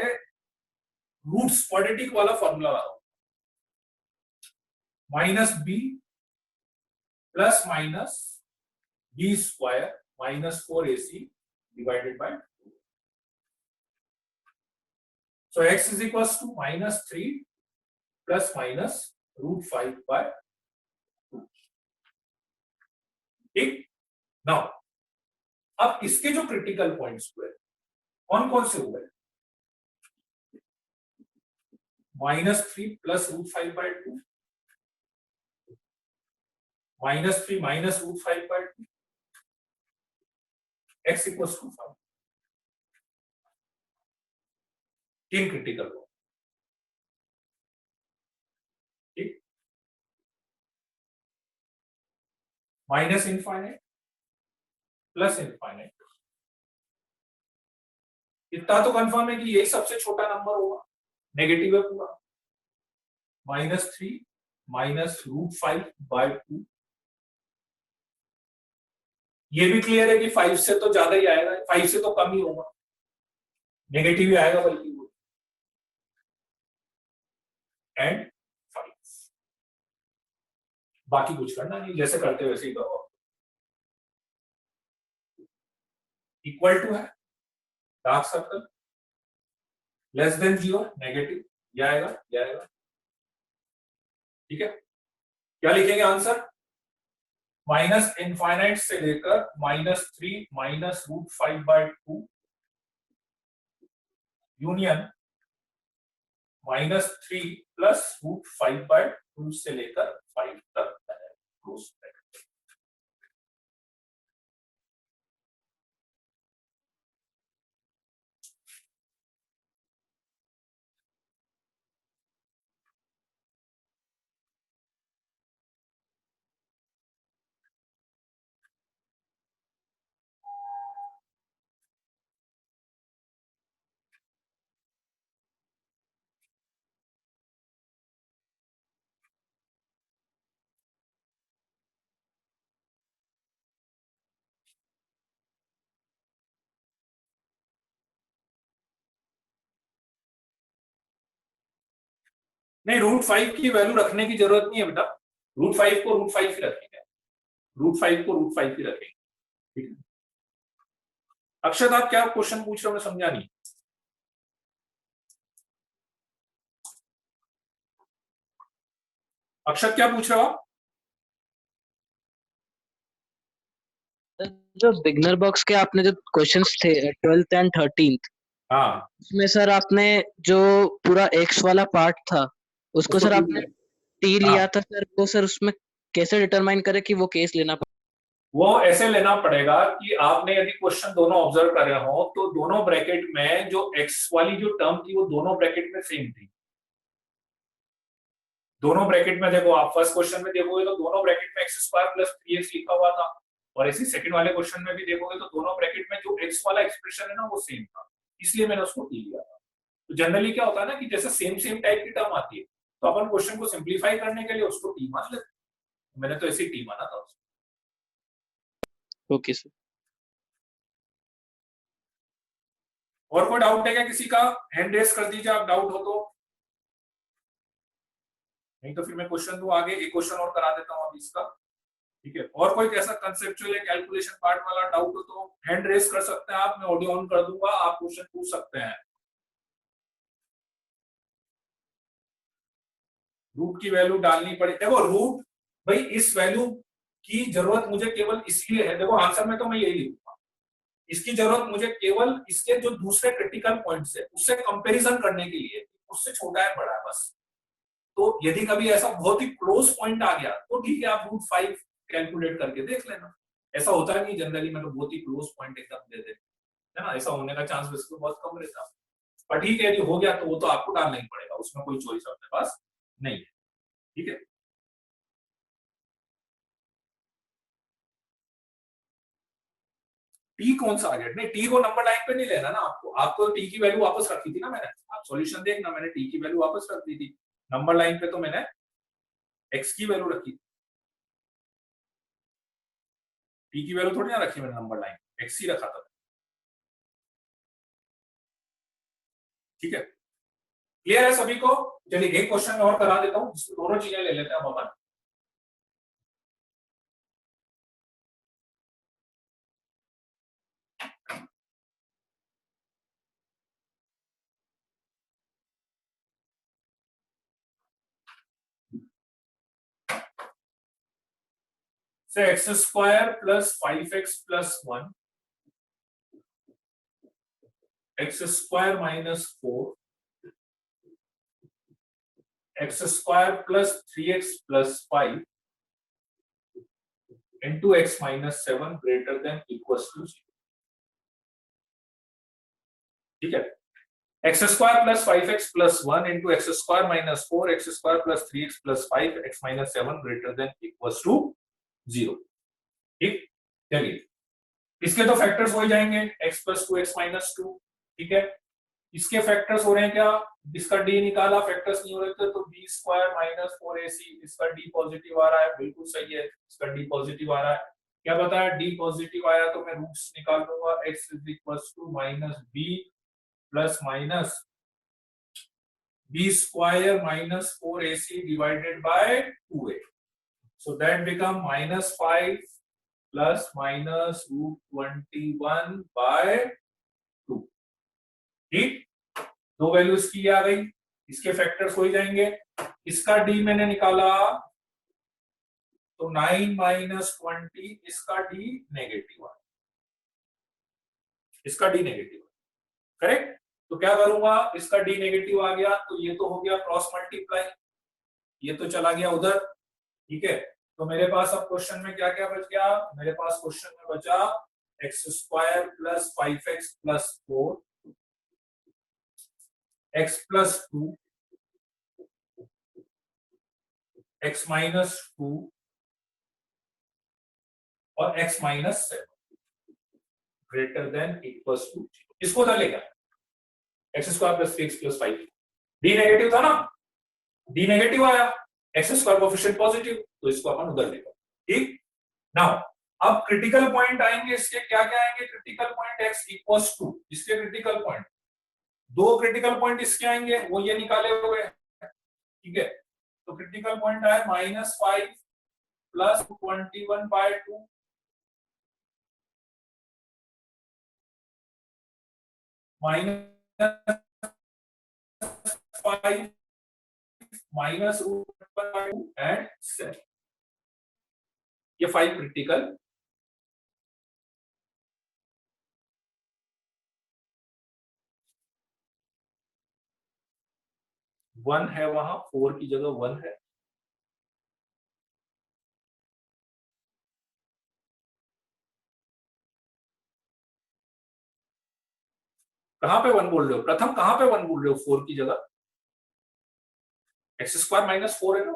रूट्स क्वाड्रेटिक वाला फॉर्मूला लगाऊंगा, minus b plus minus b square minus 4ac divided by 2। So x is equals to -3 plus minus √5 by 2। ठीक, नाउ अब इसके जो क्रिटिकल पॉइंट्स हुए कौन कौन से हुए? -3 plus √5 by 2, -3 minus √5 by 2, x equals to 5। तीन क्रिटिकल पॉइंट। ठीक, माइनस इनफाइनाइट प्लस इनफाइनाइट, इतना तो कंफर्म है कि यही सबसे छोटा नंबर होगा, नेगेटिव है पूरा। -3 माइनस √5 by 2, ये भी क्लियर है कि 5 से तो ज्यादा ही आएगा, 5 से तो कम ही होगा, नेगेटिव ही आएगा बल्कि वो। एंड 5, बाकी कुछ करना नहीं, जैसे करते वैसे ही करो। इक्वल टू है, dark circle, less than 0 negative, ये आएगा ये आएगा, ठीक है, क्या लिखेंगे आंसर? माइनस इनफाइनाइट से लेकर -3 माइनस √5/2 यूनियन -3 प्लस √5/2 से लेकर 5 तक है। नहीं, √5 की वैल्यू रखने की जरूरत नहीं है बेटा, √5 को √5 ही रखेंगे, √5 को √5 ही रखेंगे। ठीक है, अक्षत आप क्या क्वेश्चन पूछ रहे हो, मैं समझा नहीं। अक्षत क्या पूछ रहे हो आप? जो बिगनर बॉक्स के आपने जो क्वेश्चंस थे 12th एंड 13th, हाँ, उसमें सर आपने जो पूरा एक्स वाला पार्ट था उसको उसको सर टी आपने लिया। टी हाँ, लिया था सर, वो सर उसमें कैसे डिटरमाइन करे कि वो केस लेना वो ऐसे लेना पड़ेगा कि आपने यदि क्वेश्चन दोनों ऑब्जर्व कर रहे हो तो दोनों ब्रैकेट में जो एक्स वाली जो टर्म थी वो दोनों ब्रैकेट में सेम थी। दोनों ब्रैकेट में देखो, आप फर्स्ट क्वेश्चन में देखोगे तो दोनों ब्रैकेट में x² + 3x लिखा हुआ था, और इसी सेकंड वाले क्वेश्चन में भी देखोगे तो दोनों ब्रैकेट में जो x वाला एक्सप्रेशन है ना वो सेम था, इसलिए मैंने उसको टी लिया था। तो जनरली क्या होता है ना कि जैसे सेम सेम टाइप की टर्म आती है तो अपन क्वेश्चन को सिंप्लीफाई करने के लिए उसको टी मान लेते हैं। मैंने तो ऐसे ही टी माना था उसको। Okay sir. और कोई डाउट है क्या किसी का? हैंड रेस कर दीजिए आप, डाउट हो तो, नहीं तो फिर मैं क्वेश्चन दूं आगे, एक क्वेश्चन और करा देता हूं अभी इसका। ठीक है, और कोई ऐसा कंसेप्चुअल या कैलकुलेशन पार्ट वाला डाउट हो तो हैंड रेस कर सकते हैं आप, मैं ऑडियो ऑन कर दूंगा, आप क्वेश्चन पूछ सकते हैं। रूट की वैल्यू डालनी पड़े, देखो रूट, भाई इस वैल्यू की जरूरत मुझे केवल इसलिए है, देखो आंसर में तो मैं यही लिखूंगा, इसकी जरूरत मुझे केवल इसके जो दूसरे क्रिटिकल पॉइंट्स है उससे कंपैरिजन करने के लिए, उससे छोटा है बड़ा है बस। तो यदि कभी ऐसा बहुत ही क्लोज पॉइंट आ गया तो ठीक है, आप √5 कैलकुलेट करके देख लेना। ऐसा होता नहीं जनरली, मैं तो बहुत ही क्लोज पॉइंट एकदम दे देते है ना, ऐसा होने का चांस बिल्कुल बहुत कम रहता है। पर ठीक है, यदि हो गया तो वो तो आपको डालना ही पड़ेगा, उसमें कोई चॉइस अपने पास नहीं है। ठीक है, टी कौन सा आ गया? नहीं, टी को नंबर लाइन पे नहीं लेना ना आपको, आपको टी की वैल्यू वापस रखी थी ना मैंने, आप सॉल्यूशन देखना, मैंने टी की वैल्यू वापस रख दी थी। नंबर लाइन पे तो मैंने एक्स की वैल्यू रखी, टी की वैल्यू थोड़ी ना रखी मैंने नंबर लाइन, एक्स ही रखा था। ठीक है, क्लियर है सभी को? चलिए एक क्वेश्चन और करा देता हूँ, दोनों चीजें ले लेते हैं अब अपन। से x² + 5x + 1 x² - 4 x² + 3x + 5 into x - 7 greater than equals to 0। ठीक है, x² + 5x + 1 into x² - 4 x² + 3x + 5 x - 7 greater than equals to 0। ठीक, चलिए इसके तो फैक्टर्स हो ही जाएंगे, x + 2x - 2। ठीक है, इसके फैक्टर्स हो रहे हैं क्या? इसका d निकाला, फैक्टर्स नहीं हो रहे थे तो b² - 4ac, इसका d पॉजिटिव आ रहा है, बिल्कुल सही है, इसका d पॉजिटिव आ रहा है। क्या बताया? d पॉजिटिव आया तो मैं रूट्स निकाल दूंगा, x = -b ± b² - 4ac divided by 2a, so that become -5 + -√21/2। ठीक, दो वैल्यूज की आ गई, इसके फैक्टर्स हो ही जाएंगे। इसका डी मैंने निकाला तो 9 माइनस 20, इसका डी नेगेटिव है, इसका डी नेगेटिव, करेक्ट। तो क्या करूंगा, इसका डी नेगेटिव आ गया तो ये तो हो गया क्रॉस मल्टीप्लाई, ये तो चला गया उधर, ठीक है। तो मेरे पास अब क्वेश्चन में क्या क्या बच गया, मेरे पास क्वेश्चन में बचा x square plus 5x plus 4, x plus 2, x minus 2 और x minus 7 greater than equals to, इसको उधर लेगा x square plus 3x plus 5, D negative था ना, डी नेगेटिव आया, एक्स स्क्वायर कोएफिशिएंट पॉजिटिव, तो इसको अपन उधर लेगा, ठीक। नाउ अब क्रिटिकल पॉइंट आएंगे इसके, क्या क्या आएंगे critical point, x equals to, इसके क्रिटिकल पॉइंट, दो क्रिटिकल पॉइंट इसके आएंगे, वो ये निकाले हुए, ठीक है। तो क्रिटिकल पॉइंट आए -5 प्लस 21/2, -5 माइनस √2 एंड 7, ये 5 क्रिटिकल, वन है वहां, 4 की जगह 1 है, कहां पे 1 बोल रहे हो, प्रथम कहां पे 1 बोल रहे हो 4 की जगह, एक्स स्क्वायर माइनस 4 है ना,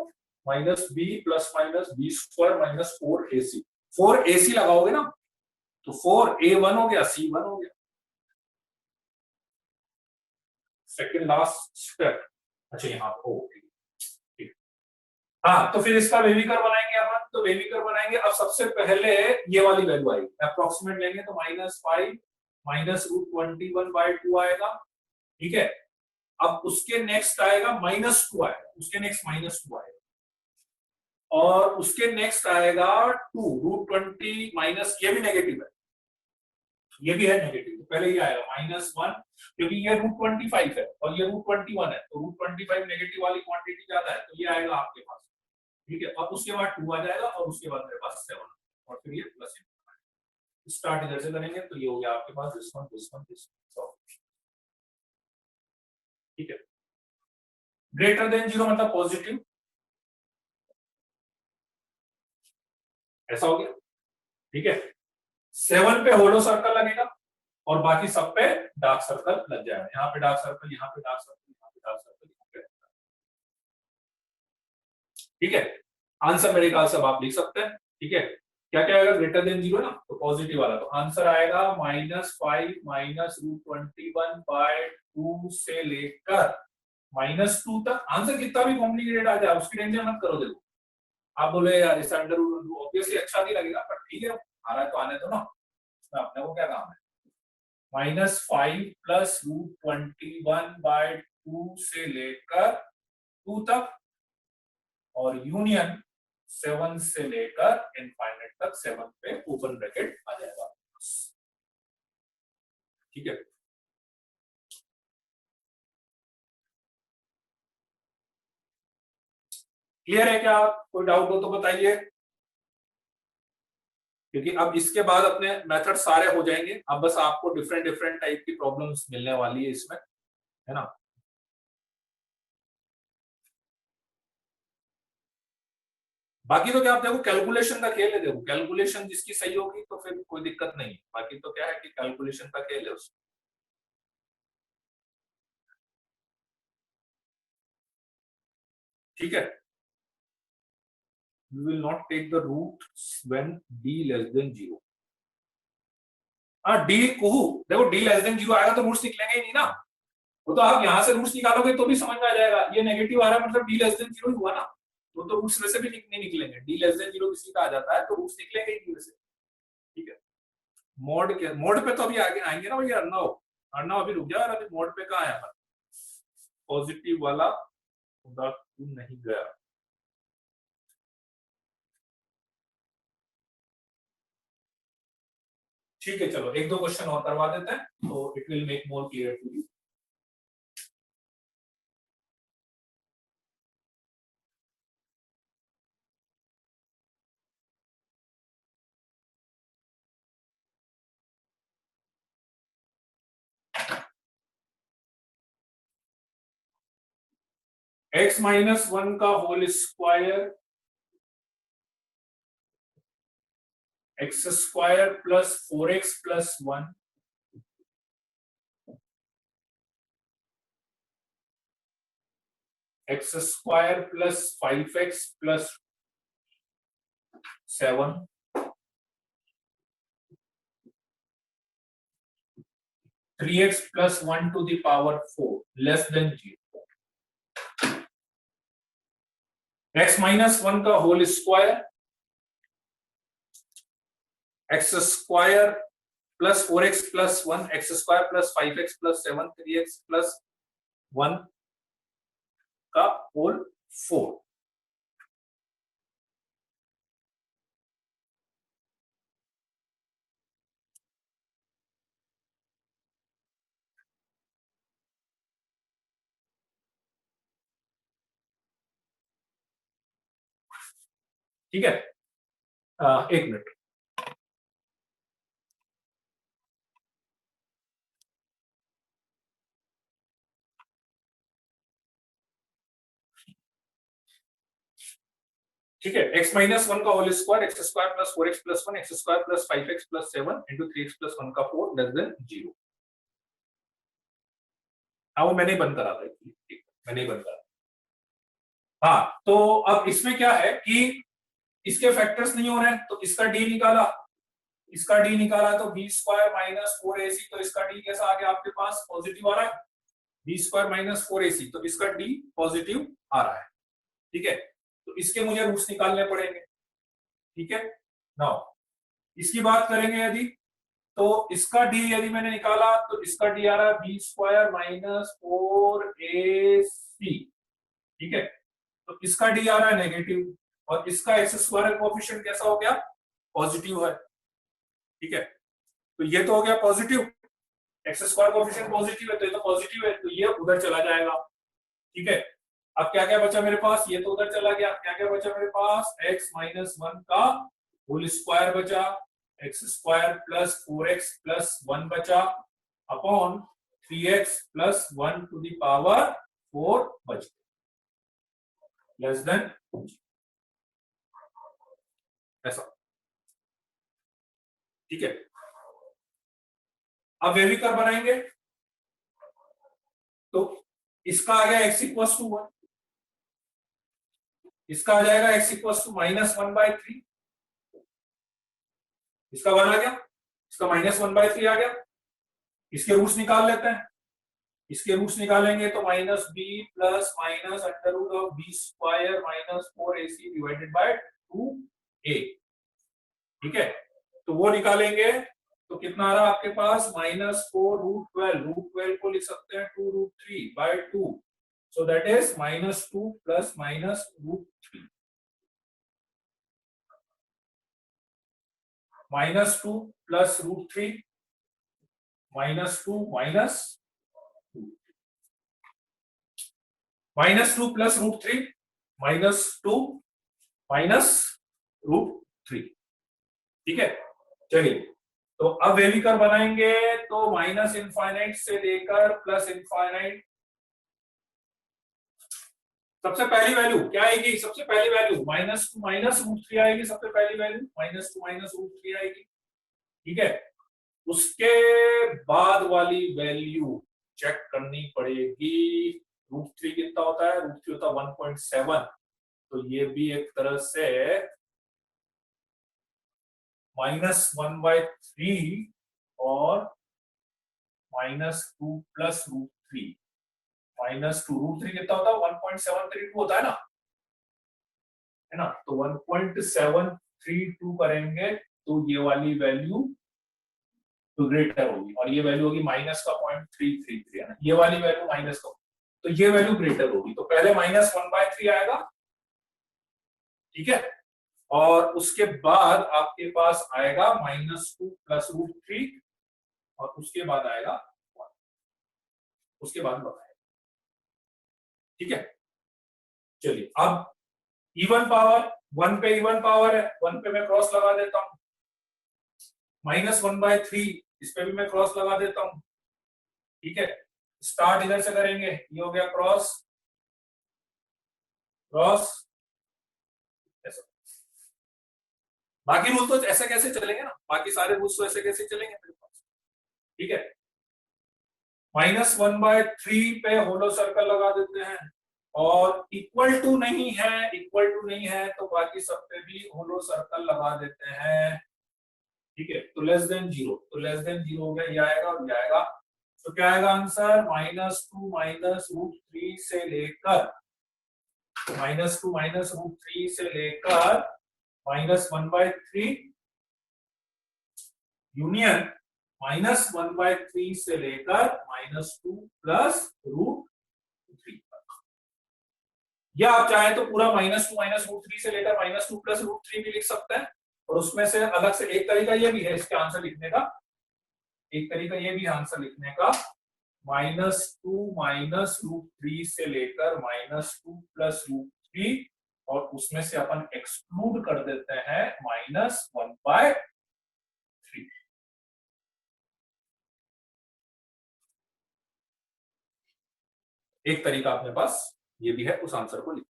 minus b plus minus b square minus 4ac, 4ac लगाओगे ना तो 4a1 हो गया, c1 हो गया, सेकंड लास्ट स्टेप, अच्छा यहाँ पे ठीक, हाँ। तो फिर इसका वेविकर बनाएंगे अपन, तो वेविकर बनाएंगे, अब सबसे पहले ये वाली वैल्यू आएगी, अप्रोक्सीमेट लेंगे तो -5 माइनस √21/2 आएगा, ठीक है। अब उसके नेक्स्ट आएगा -2 आएगा, उसके नेक्स्ट -2 आएगा, और उसके नेक्स्ट आएगा 2 √20 माइनस, ये भी नेगेटिव है, ये भी है नेगेटिव, तो पहले ये आएगा -1, क्योंकि ये √25 है और ये √21 है, तो √25 नेगेटिव वाली क्वांटिटी ज्यादा है, तो ये आएगा आपके पास, ठीक है। अब उसके बाद 2 आ जाएगा और उसके बाद मेरे पास 7 और फिर ये प्लस, स्टार्ट इधर से करेंगे तो ये हो गया आपके पास this one this one this, ठीक है। ग्रेटर देन 0 मतलब पॉजिटिव, ऐसा हो गया, ठीक है। 7 पे होलो सर्कल लगेगा और बाकी सब पे डार्क सर्कल लग जाएगा, यहाँ पे डार्क सर्कल, यहाँ पे डार्क सर्कल, यहाँ पे डार्क सर्कल, यहाँ पे, ठीक है। आंसर मेरे ख्याल से अब आप लिख सकते हैं, ठीक है। क्या क्या आएगा ग्रेटर देन 0 ना, तो पॉजिटिव वाला, तो आंसर आएगा -5 माइनस √21/2 से लेकर -2 तक। आंसर कितना भी कॉम्प्लिकेटेड आ जाए उसकी टेंशन मत करो, देखो आप बोले यार इस अंडर रूट ऑब्वियसली अच्छा नहीं लगेगा, पर ठीक है आ रहा है तो आने दो ना, अपने को क्या काम है। -5 प्लस √21/2 से लेकर 2 तक, और यूनियन 7 से लेकर इनफाइनाइट तक, 7 पे ओपन ब्रैकेट आ जाएगा, ठीक है। क्लियर है क्या, कोई डाउट हो तो बताइए, क्योंकि अब इसके बाद अपने मेथड सारे हो जाएंगे, अब बस आपको डिफरेंट डिफरेंट टाइप की प्रॉब्लम्स मिलने वाली है इसमें, है ना। बाकी तो क्या आप देखो कैलकुलेशन का खेल है, देखो कैलकुलेशन जिसकी सही होगी तो फिर कोई दिक्कत नहीं है, बाकी तो क्या है कि कैलकुलेशन का खेल है उसमें, ठीक है। We will not take the root when d less than 0, हाँ डी को देखो d लेस देन 0 आएगा तो रूट्स निकलेंगे ही नहीं ना, वो तो आप यहाँ से रूट्स निकालोगे तो भी समझ में आ जाएगा, ये नेगेटिव आ रहा है मतलब d लेस देन 0 ही हुआ ना, तो रूट्स वैसे भी नहीं निकलेंगे, d लेस देन 0 किसी का आ जाता है तो रूट्स निकलेंगे ही नहीं वैसे, ठीक है। मोड के मोड पे तो अभी आगे आएंगे ना भैया, अर्नव अर्नव अभी रुक गया, और अभी मोड पे कहाँ आया, पॉजिटिव वाला उधर नहीं गया, ठीक है। चलो एक दो क्वेश्चन और करवा देते हैं तो it will make more clear to you. x minus one का whole square x square plus 4x plus 1 x square plus 5x plus 7 3x plus 1 to the power 4 less than 0. x minus 1 का whole square x square plus 4x plus 1 x square plus 5x plus 7 3x plus 1 का whole 4. ठीक है, एक minute. ठीक है, x minus 1 का whole square x square plus 4x plus 1 x square plus 5x plus 7 into 3x plus 1 का 4 less than 0. हाँ, वो मैंने बंद करा था. ठीक, मैंने बंद करा. हाँ, तो अब इसमें क्या है कि इसके फैक्टर्स नहीं हो रहे हैं, तो इसका डी निकाला, इसका डी निकाला तो बी स्क्वायर माइनस 4ac, तो इसका डी कैसा आ गया आपके पास? पॉजिटिव आ रहा है. बी स्क्वायर माइनस 4ac, तो इसका डी पॉजिटिव आ रहा है. ठीक है, तो इसके मुझे रूट्स निकालने पड़ेंगे. ठीक है, नाउ इसकी बात करेंगे यदि, तो इसका डी यदि मैंने निकाला तो इसका डी आ रहा है बी स्क्वायर माइनस 4ac. ठीक है, तो इसका डी आ रहा है नेगेटिव, और इसका एक्स स्क्वायर कोएफिशिएंट कैसा हो गया? पॉजिटिव है. ठीक है, तो ये तो हो गया positive, x square coefficient positive है, तो ये तो पॉजिटिव है, तो ये उधर चला जाएगा. ठीक है, अब क्या क्या बचा मेरे पास? ये तो उधर चला गया. क्या क्या बचा मेरे पास? x माइनस 1 का होल स्क्वायर बचा, x square plus 4x plus 1 बचा upon 3x plus 1 to the power 4 बच गया लेस देन ऐसा. ठीक है, अब वे भी कर बनाएंगे, तो इसका आ गया x इक्वल्स टू 1, इसका आ जाएगा x इक्वल्स टू माइनस 1/3, इसका 1 आ गया, इसका माइनस 1/3 आ गया. इसके रूट्स निकाल लेते हैं. इसके रूट्स निकालेंगे तो minus b plus minus under root of b square minus 4ac divided by 2a. ठीक है, तो वो निकालेंगे तो कितना आ रहा है आपके पास? माइनस 4√12, √12 को लिख सकते हैं 2√3/2, so that is -2 plus minus √3, -2 plus √3 -2 minus 2, -2 plus √3 -2 minus √3. ठीक है, चलिए, तो अब वेविकर बनाएंगे तो माइनस इनफाइनाइट से लेकर प्लस इनफाइनाइट. सबसे पहली वैल्यू क्या आएगी? सबसे पहली वैल्यू -2 माइनस √3 आएगी. सबसे पहली वैल्यू -2 माइनस √3 आएगी. ठीक है, उसके बाद वाली वैल्यू चेक करनी पड़ेगी. √3 कितना होता है? √3 होता है 1.7, तो ये भी एक तरह से -1/3 और -2 प्लस √3, -2 √3 कितना होता है? 1.732 होता है ना, तो 1.732 करेंगे तो ये वाली वैल्यू तो ग्रेटर होगी, और ये वैल्यू होगी माइनस का 0.333, है ना, ये वाली वैल्यू माइनस का, तो ये वैल्यू ग्रेटर होगी. तो पहले -1/3 आएगा. ठीक है, और उसके बाद आपके पास आएगा -2 प्लस √3, और उसके बाद आएगा 1, उसके बाद बताएगा. ठीक है, चलिए, अब इवन पावर 1 पे इवन पावर है, 1 पे मैं क्रॉस लगा देता हूं. -1/3 इस पे भी मैं क्रॉस लगा देता हूं. ठीक है, स्टार्ट इधर से करेंगे, ये हो गया क्रॉस, क्रॉस ऐसा। बाकी रूल तो ऐसे कैसे चलेंगे ना, बाकी सारे रूल्स तो ऐसे कैसे चलेंगे मेरे पास, ठीक है। -1/3 पे होलो सर्कल लगा देते हैं, और इक्वल टू नहीं है, इक्वल टू नहीं है तो बाकी सब पे भी होलो सर्कल लगा देते हैं, ठीक है। तो लेस देन जीरो, तो लेस देन जीरो हो गया, ये आएगा और ये आएगा। तो क्या आएगा आंसर, -2 -√3 से लेकर -2 -√3 से लेकर -1/3 यूनियन -1/3 से लेकर -2 +√3। या आप चाहे तो पूरा -2 -√3 से लेकर -2 +√3 भी लिख सकते हैं, और उसमें से अलग से एक तरीका ये भी है इसके आंसर लिखने का, एक तरीका ये भी आंसर लिखने का, -2 -√3 से लेकर -2 +√3, और उसमें से अपन एक्सक्लूड कर देते हैं -1/3। एक तरीका अपने पास ये भी है उस आंसर को लिखने का।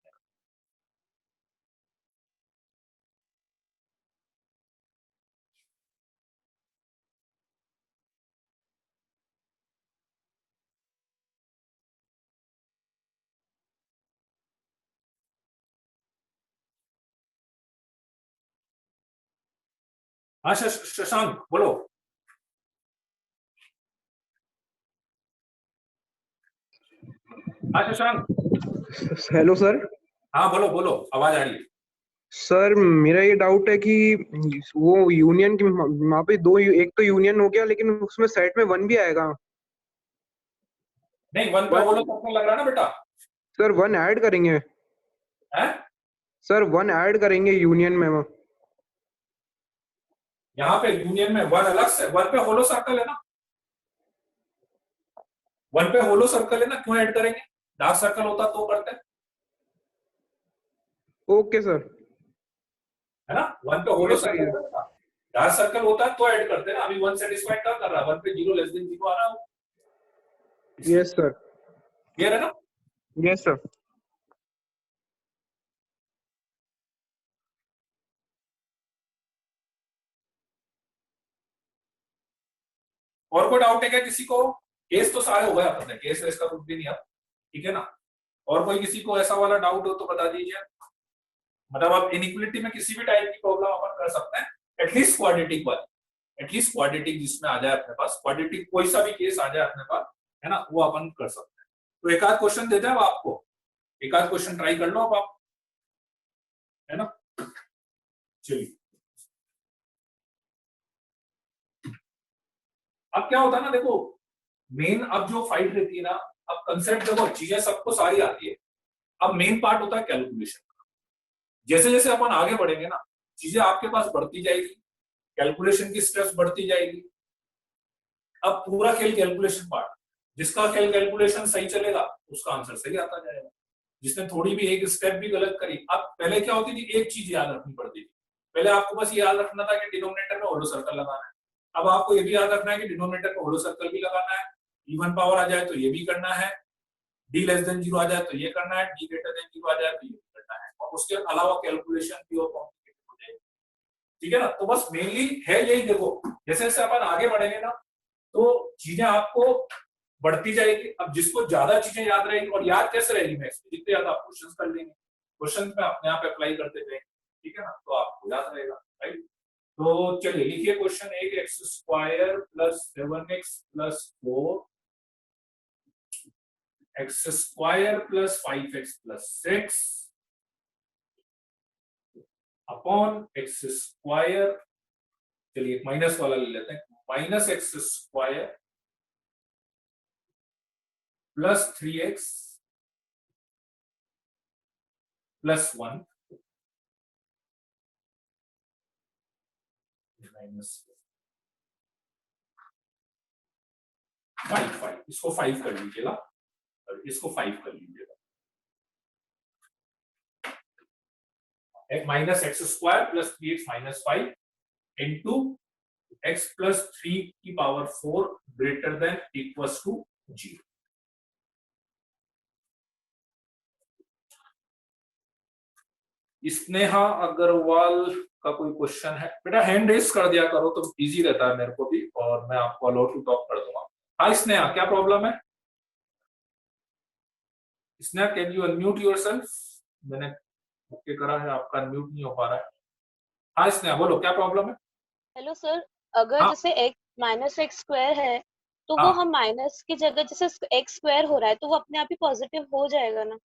हाँ शशांक बोलो। हाँ शशांक। Hello sir. हाँ बोलो बोलो, आवाज आ रही है। सर मेरा ये डाउट है कि वो यूनियन की वहाँ पे दो, एक तो यूनियन हो गया लेकिन उसमें सेट में 1 भी आएगा। नहीं, 1 पे होलो सर्कल लग रहा है ना बेटा। सर 1 ऐड करेंगे, है सर 1 ऐड करेंगे यूनियन में। यहाँ पे यूनियन में 1 अलग से, 1 पे होलो सर्कल है ना, 1 पे होलो सर्कल है ना, क्यों ऐड करेंगे, डार्क सर्कल होता तो करते, ओके सर। है ना। 1 पे होलो सर्कल है ना, डार्क सर्कल होता है तो ऐड करते हैं ना। अभी 1 सेटिस्फाइड क्या कर रहा है, 1 पे 0 लेस देन 0 आ रहा है। Yes sir. क्लियर है ना। Yes sir. और कोई डाउट है क्या किसी को, केस तो सारे हो गए अपने, केस वेस का कुछ भी नहीं अब, ठीक है ना। और कोई किसी को ऐसा वाला डाउट हो तो बता दीजिए, मतलब आप इनइक्वालिटी में किसी भी टाइप की प्रॉब्लम अपन कर सकते हैं, एटलीस्ट क्वाड्रेटिक वाली, एटलीस्ट क्वाड्रेटिक जिसमें आ जाए अपने पास, क्वाड्रेटिक कोई सा भी केस आ जाए अपने पास, है ना, वो अपन कर सकते हैं। तो एक आध क्वेश्चन देते हैं आपको, एक आध क्वेश्चन ट्राई कर लो अब आप, है ना। चलिए, अब क्या होता है ना, देखो मेन अब जो फाइट रहती है ना, अब कंसेप्ट देखो, चीजें सबको सारी आती है, अब मेन पार्ट होता है कैलकुलेशन का। जैसे जैसे अपन आगे बढ़ेंगे ना, चीजें आपके पास बढ़ती जाएगी, कैलकुलेशन की स्ट्रेस बढ़ती जाएगी। अब पूरा खेल कैलकुलेशन पार्ट, जिसका खेल कैलकुलेशन सही चलेगा उसका आंसर सही आता जाएगा, जिसने थोड़ी भी एक स्टेप भी गलत करी। अब पहले क्या होती थी, एक चीज याद रखनी पड़ती थी, पहले आपको बस याद रखना था कि डिनोमिनेटर में होलो सर्कल लगाना है। अब आपको ये भी याद रखना है कि डिनोमिनेटर में होलो सर्कल भी लगाना है, इवन पावर आ जाए तो ये भी करना है, डी लेस देन 0 आ जाए तो ये करना है, डी ग्रेटर देन 0 आ जाए तो ये भी करना है, और उसके अलावा कैलकुलेशन भी और कॉम्प्लिकेटेड हो जाएगी, ठीक है ना। तो बस मेनली है यही, देखो जैसे जैसे अपन आगे बढ़ेंगे ना, तो चीजें आपको बढ़ती जाएगी। अब जिसको ज्यादा चीजें याद रहेगी, और याद कैसे रहेगी मैथ्स में, जितने ज्यादा आप क्वेश्चंस कर लेंगे, क्वेश्चंस में अपने आप अप्लाई करते जाएंगे, ठीक है ना, तो आपको याद रहेगा, राइट। तो चलिए लिखिए question 1, x² + 7x + 4 x² + 5x + 6 upon x², चलिए माइनस वाला ले लेते हैं, -x² + 3x + 1 -5, इसको 5 कर लीजिएगा, और इसको 5 कर लीजिएगा, -x² + 3x - 5 into x + 3⁴ greater than equals to 0। Sneha Agarwal का कोई क्वेश्चन है? बेटा हैंड रेस कर दिया करो तो इजी रहता है मेरे को भी, और मैं आपको अलाउ टू टॉक कर दूंगा। हाँ स्नेहा, क्या प्रॉब्लम है? Sneha can you unmute yourself? मैंने ओके करा है, आपका अनम्यूट नहीं हो पा रहा है। हाँ स्नेहा बोलो, क्या प्रॉब्लम है? हेलो सर, अगर हाँ जैसे x माइनस एक्स स्क्वायर है तो वो हाँ हम माइनस की जगह जैसे एक्स स्क्वायर हो रहा है तो वो अपने आप ही पॉजिटिव हो जाएगा ना?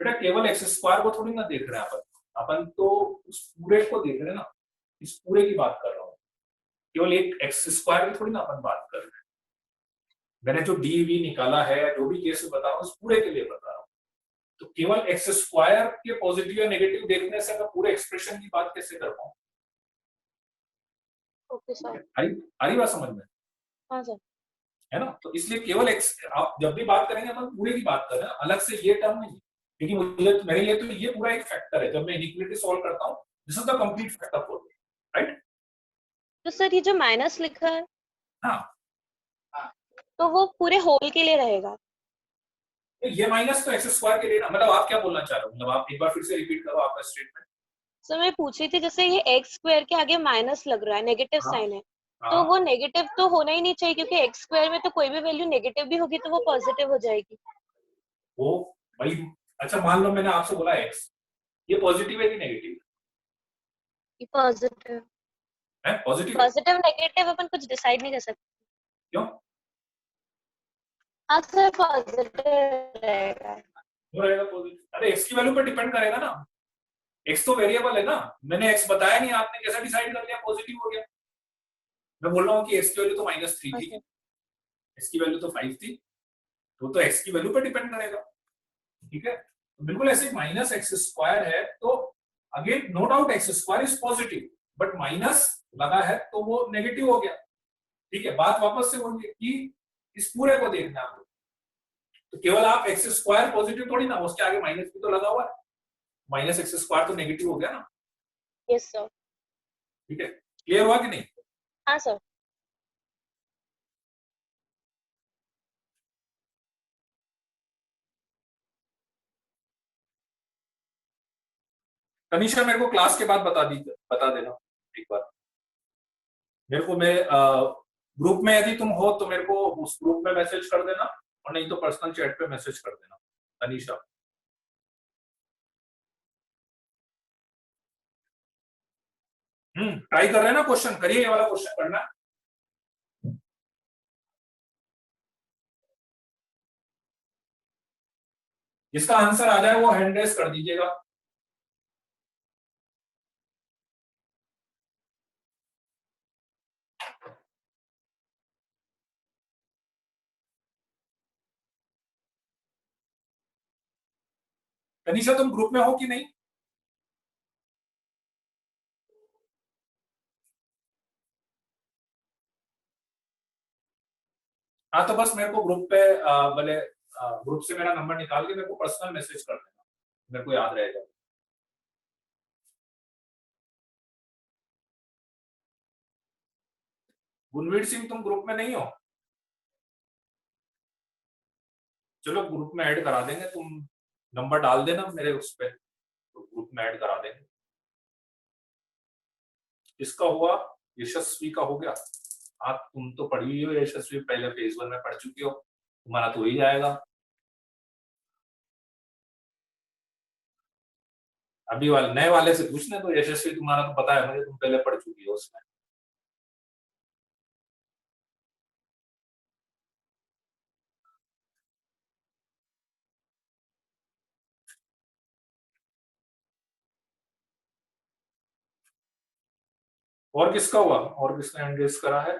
बेटा केवल एक्स स्क्वायर को थोड़ी ना देख रहे हैं अपन, अपन तो उस पूरे को देख रहे हैं ना, इस पूरे की बात कर रहा हूँ। केवल एक एक्स स्क्वायर की थोड़ी ना अपन बात कर रहे हैं। मैंने जो डी वी निकाला है, जो भी केस बता रहा हूँ, उस पूरे के लिए बता रहा हूँ। तो केवल एक्स स्क्वायर के पॉजिटिव या नेगेटिव देखने से मैं पूरे एक्सप्रेशन की बात कैसे कर पाऊँ? Okay sir. आ रही बात समझ में? हाँ सर। है ना? तो इसलिए केवल एक्स, आप जब भी बात करेंगे अपन पूरे की बात कर रहे हैं, अलग से ये टर्म नहीं। क्योंकि मुझे, मेरे लिए तो ये पूरा एक फैक्टर है। जब मैं इनइक्वालिटी सॉल्व करता हूँ, this is the complete factor for me, right? तो सर ये जो माइनस लिखा है हाँ, तो वो पूरे होल के लिए रहेगा? तो ये माइनस तो एक्स स्क्वायर के लिए ना, मतलब आप क्या बोलना चाह रहे हो? मतलब आप एक बार फिर से रिपीट करो आपका स्टेटमेंट। सर मैं पूछ रही थी जैसे ये एक्स स्क्वायर के आगे माइनस लग रहा है, नेगेटिव हाँ साइन है, तो हाँ, वो नेगेटिव तो होना ही नहीं चाहिए क्योंकि एक्स स्क्वायर में तो कोई भी वैल्यू नेगेटिव भी होगी तो वो पॉजिटिव हो जाएगी। वो भाई, अच्छा मान लो मैंने आपसे बोला एक्स, ये पॉजिटिव है कि नेगेटिव ये पॉजिटिव। है? पॉजिटिव है। पॉजिटिव नेगेटिव अपन कुछ डिसाइड नहीं कर सकते। क्यों? हाँ सर पॉजिटिव रहेगा। क्यों रहेगा पॉजिटिव? अरे एक्स की वैल्यू पर डिपेंड करेगा ना, एक्स तो वेरिएबल है ना। मैंने एक्स बताया नहीं, आपने कैसा डिसाइड कर लिया पॉजिटिव हो गया? मैं बोल रहा हूँ कि एक्स की वैल्यू तो -3 हाँ थी, सर। एक्स की वैल्यू तो 5 थी, तो एक्स की वैल्यू पर डिपेंड करेगा। ठीक है, तो बिल्कुल ऐसे माइनस एक्स स्क्वायर है तो again no doubt x square is positive, but minus लगा है तो वो नेगेटिव हो गया। ठीक है, बात वापस से वही है कि इस पूरे को देखना है आपको। तो केवल आप एक्स स्क्वायर पॉजिटिव थोड़ी ना, उसके आगे माइनस भी तो लगा हुआ है, माइनस एक्स स्क्वायर तो नेगेटिव हो गया ना। Yes sir. ठीक है, क्लियर हुआ कि नहीं? हाँ सर। तनीषा मेरे को क्लास के बाद बता देना एक बार मेरे को। मैं ग्रुप में यदि तुम हो तो मेरे को उस ग्रुप में मैसेज कर देना, और नहीं तो पर्सनल चैट पे मैसेज कर देना तनीषा। ट्राई कर रहे हैं ना, क्वेश्चन करिए, ये वाला क्वेश्चन करना है। जिसका आंसर आ जाए वो हैंड रेस कर दीजिएगा। तनीषा तुम ग्रुप में हो कि नहीं? हाँ तो बस मेरे को ग्रुप पे भले ग्रुप से मेरा नंबर निकाल के मेरे को पर्सनल मैसेज कर देना, मेरे को याद रहेगा। गुनवीर सिंह तुम ग्रुप में नहीं हो? चलो ग्रुप में ऐड करा देंगे, तुम नंबर डाल देना मेरे उस पे, तो ग्रुप में ऐड करा देंगे। इसका हुआ, यशस्वी का हो गया। आप तुम तो पढ़ी हुई हो यशस्वी, पहले फेज 1 में पढ़ चुकी हो, तुम्हारा तो हो ही जाएगा। अभी वाले नए वाले से पूछना, तो यशस्वी तुम्हारा तो पता है मुझे, तुम पहले पढ़ चुकी हो उसमें। और किसका हुआ? और किसने हैंड रेस करा है?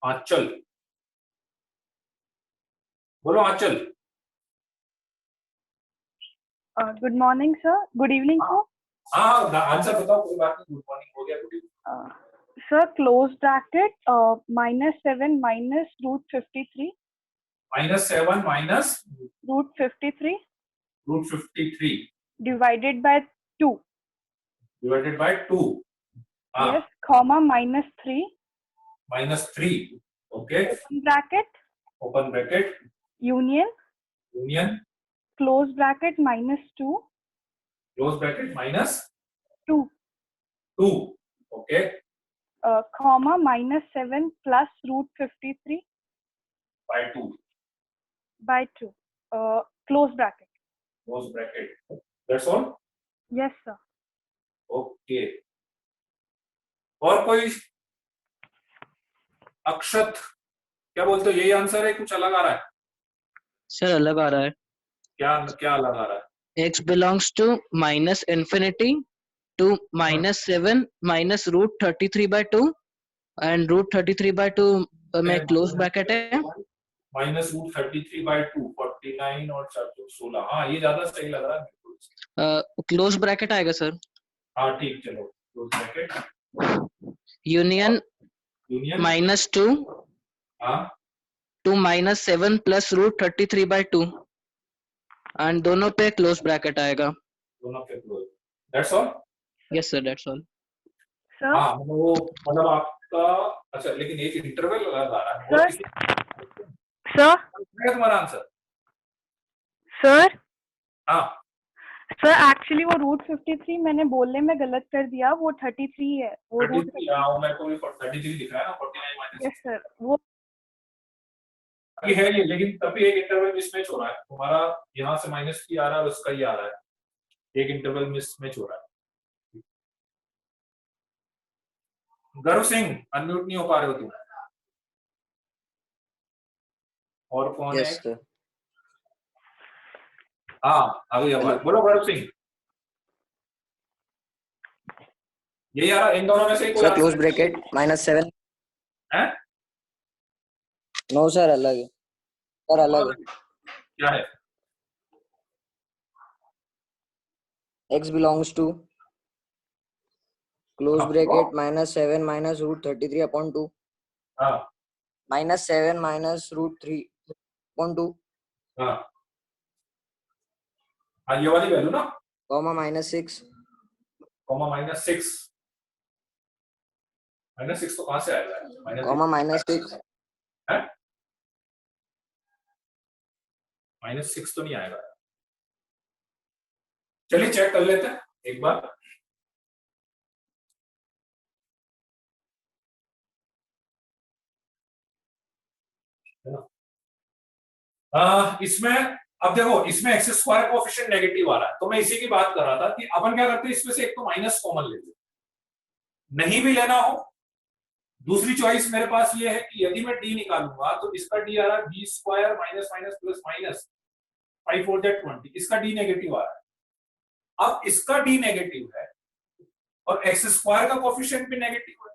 आंचल, बोलो Anchal. Good morning sir, good evening sir. हाँ आंसर बताओ, कोई बात नहीं, गुड मॉर्निंग हो गया, good evening. Sir close bracket -7 minus √53 -7 minus √53 √53 divided by 2। Divided by 2। Yes, comma -3 -3, okay, open bracket open bracket union union close bracket -2 close bracket -2, okay, comma -7 plus √53 by 2, by 2 close bracket. Close bracket, that's all, Yes sir. Okay. और कोई अक्षत, क्या बोलते हो, यही answer है, कुछ अलग आ रहा है? सर अलग आ रहा है। क्या क्या अलग आ रहा है? x belongs to -infinity to -7 minus √33/2 and √33/2 में क्लोज ब्रैकेट है। -√33/2, 49 और 16, हाँ ये ज्यादा सही लग रहा है मेरे को। क्लोज ब्रैकेट आएगा सर। हाँ ठीक, चलो क्लोज ब्रैकेट, यूनियन यूनियन, -2 हाँ to -7 plus √33/2 एंड दोनों पे क्लोज ब्रैकेट आएगा। दोनों पे close, that's all. Yes sir, that's all. Sir. हाँ वो मतलब आपका, अच्छा लेकिन एक इंटरवल लगा रहा है, और Sir. किसी Sir. है तुम्हारा आंसर? Sir. हाँ सर एक्चुअली वो √53 मैंने बोलने में गलत कर दिया, वो 33 है, वो 33, हाँ मेरे को भी 33 दिख रहा है ना, 49 माइनस यस सर, वो अभी है ये, लेकिन तभी एक इंटरवल मिसमैच हो रहा है तुम्हारा, यहाँ से माइनस की आ रहा है और उसका ही आ रहा है, एक इंटरवल मिसमैच हो रहा है। गर्व सिंह अनम्यूट नहीं हो पा रहे हो तुम, और कौन है? Yes sir. हाँ अभी आवाज बोलो गर्व सिंह, यही आ रहा, इन दोनों में से कोई सर क्लोज आंसर ब्रैकेट -7। है? नो सर अलग है, सर अलग है। क्या है? x belongs to close bracket -7 minus √33/2 हाँ -7 minus √3/2 हाँ हाँ, ये वाली वैल्यू ना, comma -6 कॉमा -6, -6 तो कहाँ से आएगा? comma -6 है? -6 तो नहीं आएगा, चलिए चेक कर लेते हैं एक बार। इसमें अब देखो, इसमें एक्स स्क्वायर कोएफिशिएंट नेगेटिव आ रहा है, तो मैं इसी की बात कर रहा था कि अपन क्या करते हैं, इसमें से एक तो माइनस कॉमन ले लेते, नहीं भी लेना हो दूसरी चॉइस मेरे पास ये है कि यदि मैं डी निकालूंगा तो इसका डी आ रहा है b square minus minus plus minus 5 4 20, इसका डी नेगेटिव आ रहा है। अब इसका डी नेगेटिव है और एक्स स्क्वायर का कोएफिशिएंट भी नेगेटिव है,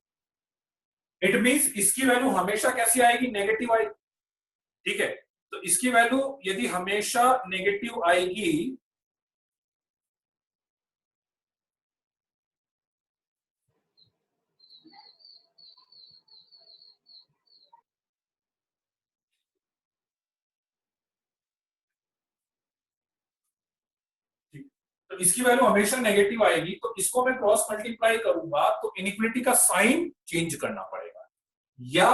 इट मींस इसकी वैल्यू हमेशा कैसी आएगी? नेगेटिव आएगी, ठीक है। तो इसकी वैल्यू यदि हमेशा नेगेटिव आएगी तो इसकी वैल्यू हमेशा नेगेटिव आएगी, तो इसको मैं क्रॉस मल्टीप्लाई करूंगा तो इनइक्वालिटी का साइन चेंज करना पड़ेगा, या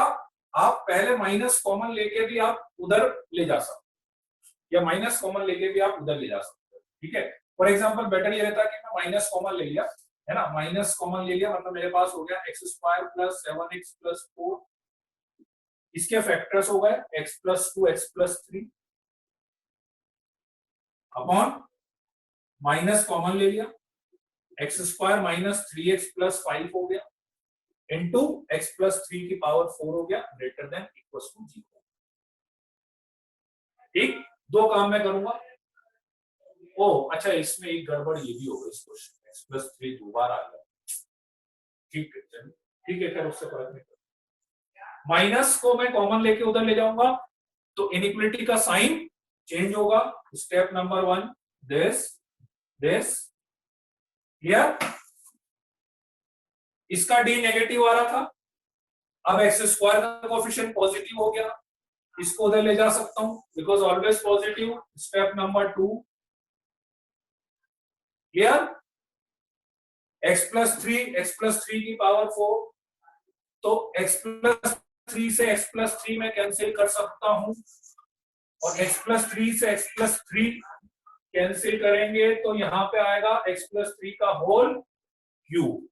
आप पहले माइनस कॉमन लेके भी आप उधर ले जा सकते, या माइनस कॉमन लेके भी आप उधर ले जा सकते हो, ठीक है। फॉर एग्जांपल बेटर ये रहता कि मैं माइनस कॉमन ले लिया, है ना, माइनस कॉमन ले लिया, मतलब मेरे पास हो गया x square plus 7x plus 4, इसके फैक्टर्स हो गए x plus 2 x plus 3 upon minus common ले लिया, x square minus 3x plus 5 हो गया इंटू एक्स प्लस 3 की पावर 4 हो गया, ग्रेटर देन इक्वल टू 0। ठीक, दो काम मैं करूंगा। ओ अच्छा, इसमें एक गड़बड़ ये भी होगा, इस क्वेश्चन में एक्स प्लस 3 दोबारा आ गया, ठीक है चलिए, ठीक है, खैर उससे फर्क नहीं पड़ता। माइनस को मैं कॉमन लेके उधर ले जाऊंगा तो इनइक्वालिटी का साइन चेंज होगा। Step number 1, this clear. इसका डी नेगेटिव आ रहा था, अब एक्स स्क्वायर का कोएफिशिएंट पॉजिटिव हो गया, इसको उधर ले जा सकता हूं because always positive. Step number 2 clear. x plus 3 की पावर 4, तो x प्लस 3 से x प्लस 3 में कैंसिल कर सकता हूं, और x+3 से x+3 कैंसिल करेंगे तो यहाँ पे आएगा x+3 का होल क्यूब।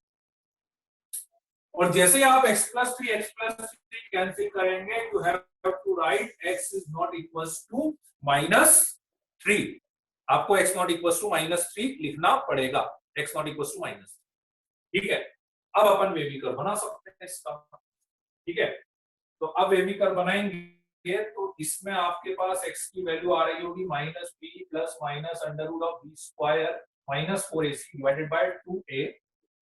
और जैसे ही आप x+3 कैंसिल करेंगे you have to write x is not equals to -3। आपको x नॉट इक्वल्स टू -3 लिखना पड़ेगा, x नॉट इक्वल्स टू -3। ठीक है, अब अपन वेवी कर्व बना सकते हैं इसका। ठीक है, तो अब वेवी कर्व बनाएंगे तो इसमें आपके पास x की वैल्यू आ रही होगी -b plus minus under root of b square -4ac divided by 2a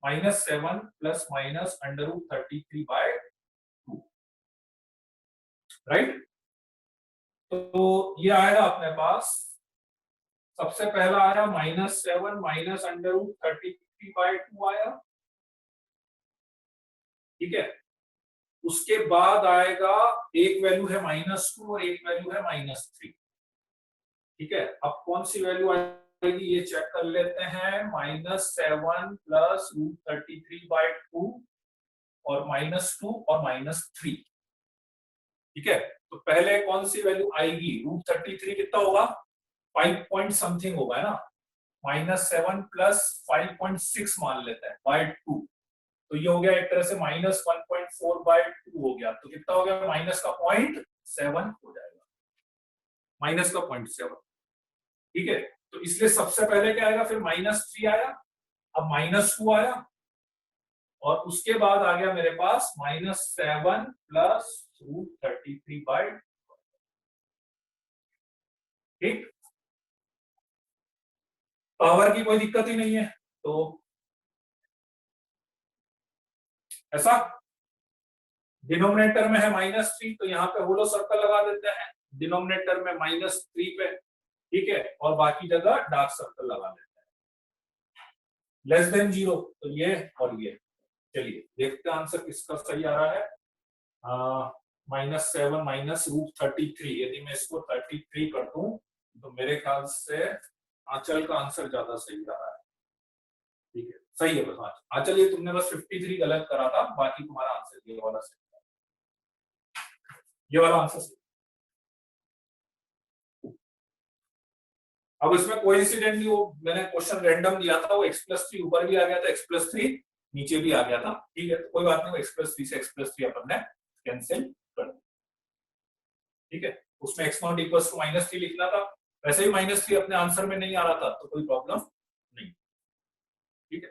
-7 plus minus under root 33 by 2, right. तो ये आएगा अपने पास, सबसे पहला आया -7 माइनस अंडर रूट 33 बाय 2 आया। ठीक है, उसके बाद आएगा एक वैल्यू है -2 और एक वैल्यू है -3। ठीक है, अब कौन सी वैल्यू आएगी ये चेक कर लेते हैं। -7 प्लस रूट 33 बाय 2 और -2 और -3। ठीक है, तो पहले कौन सी वैल्यू आएगी, रूट 33 कितना होगा 5 पॉइंट समथिंग होगा, है ना। -7 प्लस 5.6 मान लेते हैं बाय 2, तो ये हो गया एक तरह से -1.4 बाय 2 हो गया। तो कितना हो गया, माइनस का 0.7 हो जाएगा, माइनस का 0.7। ठीक है, तो इसलिए सबसे पहले क्या आएगा, फिर -3 आया, अब -2 आया और उसके बाद आ गया मेरे पास -7 प्लस रूट 33 बाय। ठीक, पावर की कोई दिक्कत ही नहीं है। तो ऐसा डिनोमिनेटर में है -3 तो यहाँ पे होलो सर्कल लगा देते हैं, डिनोमिनेटर में -3 पे। ठीक है, और बाकी जगह डार्क सर्कल लगा देते हैं। लेस देन 0 तो ये और ये। चलिए देखते हैं आंसर किसका सही आ रहा है। -7 माइनस रूट 33, यदि मैं इसको 33 कर दूं तो मेरे ख्याल से आंचल का आंसर ज्यादा सही आ रहा है। ठीक है, सही है बस। हाँ आंचल, ये तुमने बस 53 गलत करा था, बाकी तुम्हारा आंसर ये वाला सही है, ये वाला आंसर सही। अब इसमें कोइंसिडेंटली वो मैंने क्वेश्चन रैंडम दिया था, वो x+3 ऊपर भी आ गया था, x+3 नीचे भी आ गया था। ठीक है, तो कोई बात नहीं, वो x+3 से x+3 अपन ने कैंसिल कर दिया। ठीक है, उसमें x नॉट इक्वल्स टू -3 लिखना था, वैसे ही -3 अपने आंसर में नहीं आ रहा था तो कोई प्रॉब्लम नहीं। ठीक है,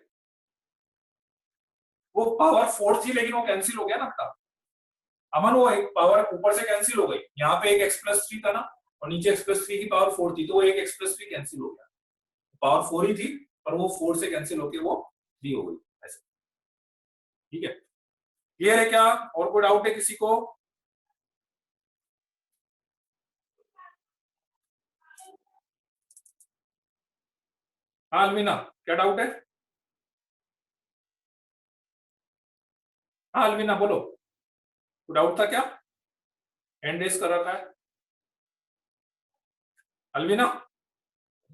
वो पावर 4 थी लेकिन वो कैंसिल हो गया ना अपना अमन, वो एक पावर ऊपर से कैंसिल हो गई। यहाँ पे एक x+3 था ना और नीचे x+3 की पावर 4 थी, तो वो एक x+3 कैंसिल हो गया, पावर 4 ही थी पर वो 4 से कैंसिल होके वो 3 हो गई ऐसे। ठीक है, क्लियर है क्या? और कोई डाउट है किसी को? हाँ अलविना, क्या डाउट है? हाँ अलविना बोलो, कोई डाउट था क्या? हैंड रेज कर रखा है अलविना।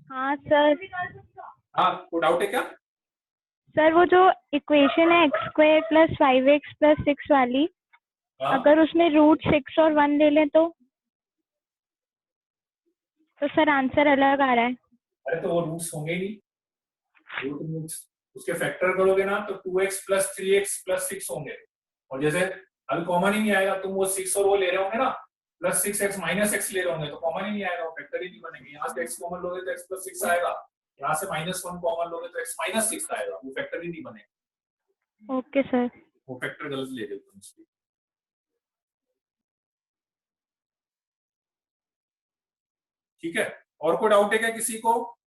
हाँ सर। हाँ कोई डाउट है क्या? सर वो जो इक्वेशन है x² + 5x + 6 वाली, हाँ? अगर उसमें रूट 6 और 1 ले लें तो सर आंसर अलग आ रहा है। अरे तो वो रूट्स होंगे ही नहीं, रूट्स उसके फैक्टर करोगे ना तो 2x + 3x + 6 होंगे, और जैसे अभी कॉमन ही नहीं आएगा, तुम वो 6 और वो ले रहे होंगे ना +6x -x ले रहे होंगे तो कॉमन ही नहीं आएगा, वो फैक्टर ही नहीं बनेंगे। यहाँ से x कॉमन लोगे तो x + 6 आएगा, यहाँ से -1 कॉमन लोगे तो x - 6 आएगा, वो फैक्टर ही नहीं बनेगा। Okay sir. वो फैक्टर गलत ले गए तुम इसलिए। ठीक है, और कोई डाउट है क्या किसी को?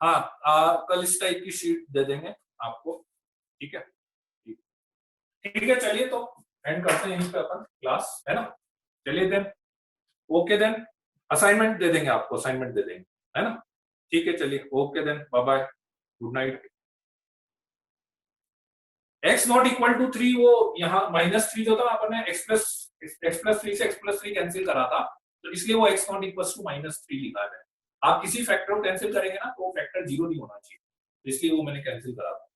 हाँ कल इस टाइप की शीट दे देंगे आपको। ठीक है, ठीक है, चलिए तो एंड करते हैं यहीं पे अपन क्लास, है ना। चलिए देन, ओके देन, असाइनमेंट दे देंगे आपको, असाइनमेंट दे देंगे, है ना। ठीक है, चलिए okay then, bye bye, good night. x not equal to 3, वो यहाँ -3 जो था अपन ने x+3 से x+3 कैंसिल करा था, तो इसलिए वो x नॉट इक्वल टू -3 लिखा है। आप किसी फैक्टर को कैंसिल करेंगे ना तो वो फैक्टर 0 नहीं होना चाहिए, इसलिए वो मैंने कैंसिल करा था।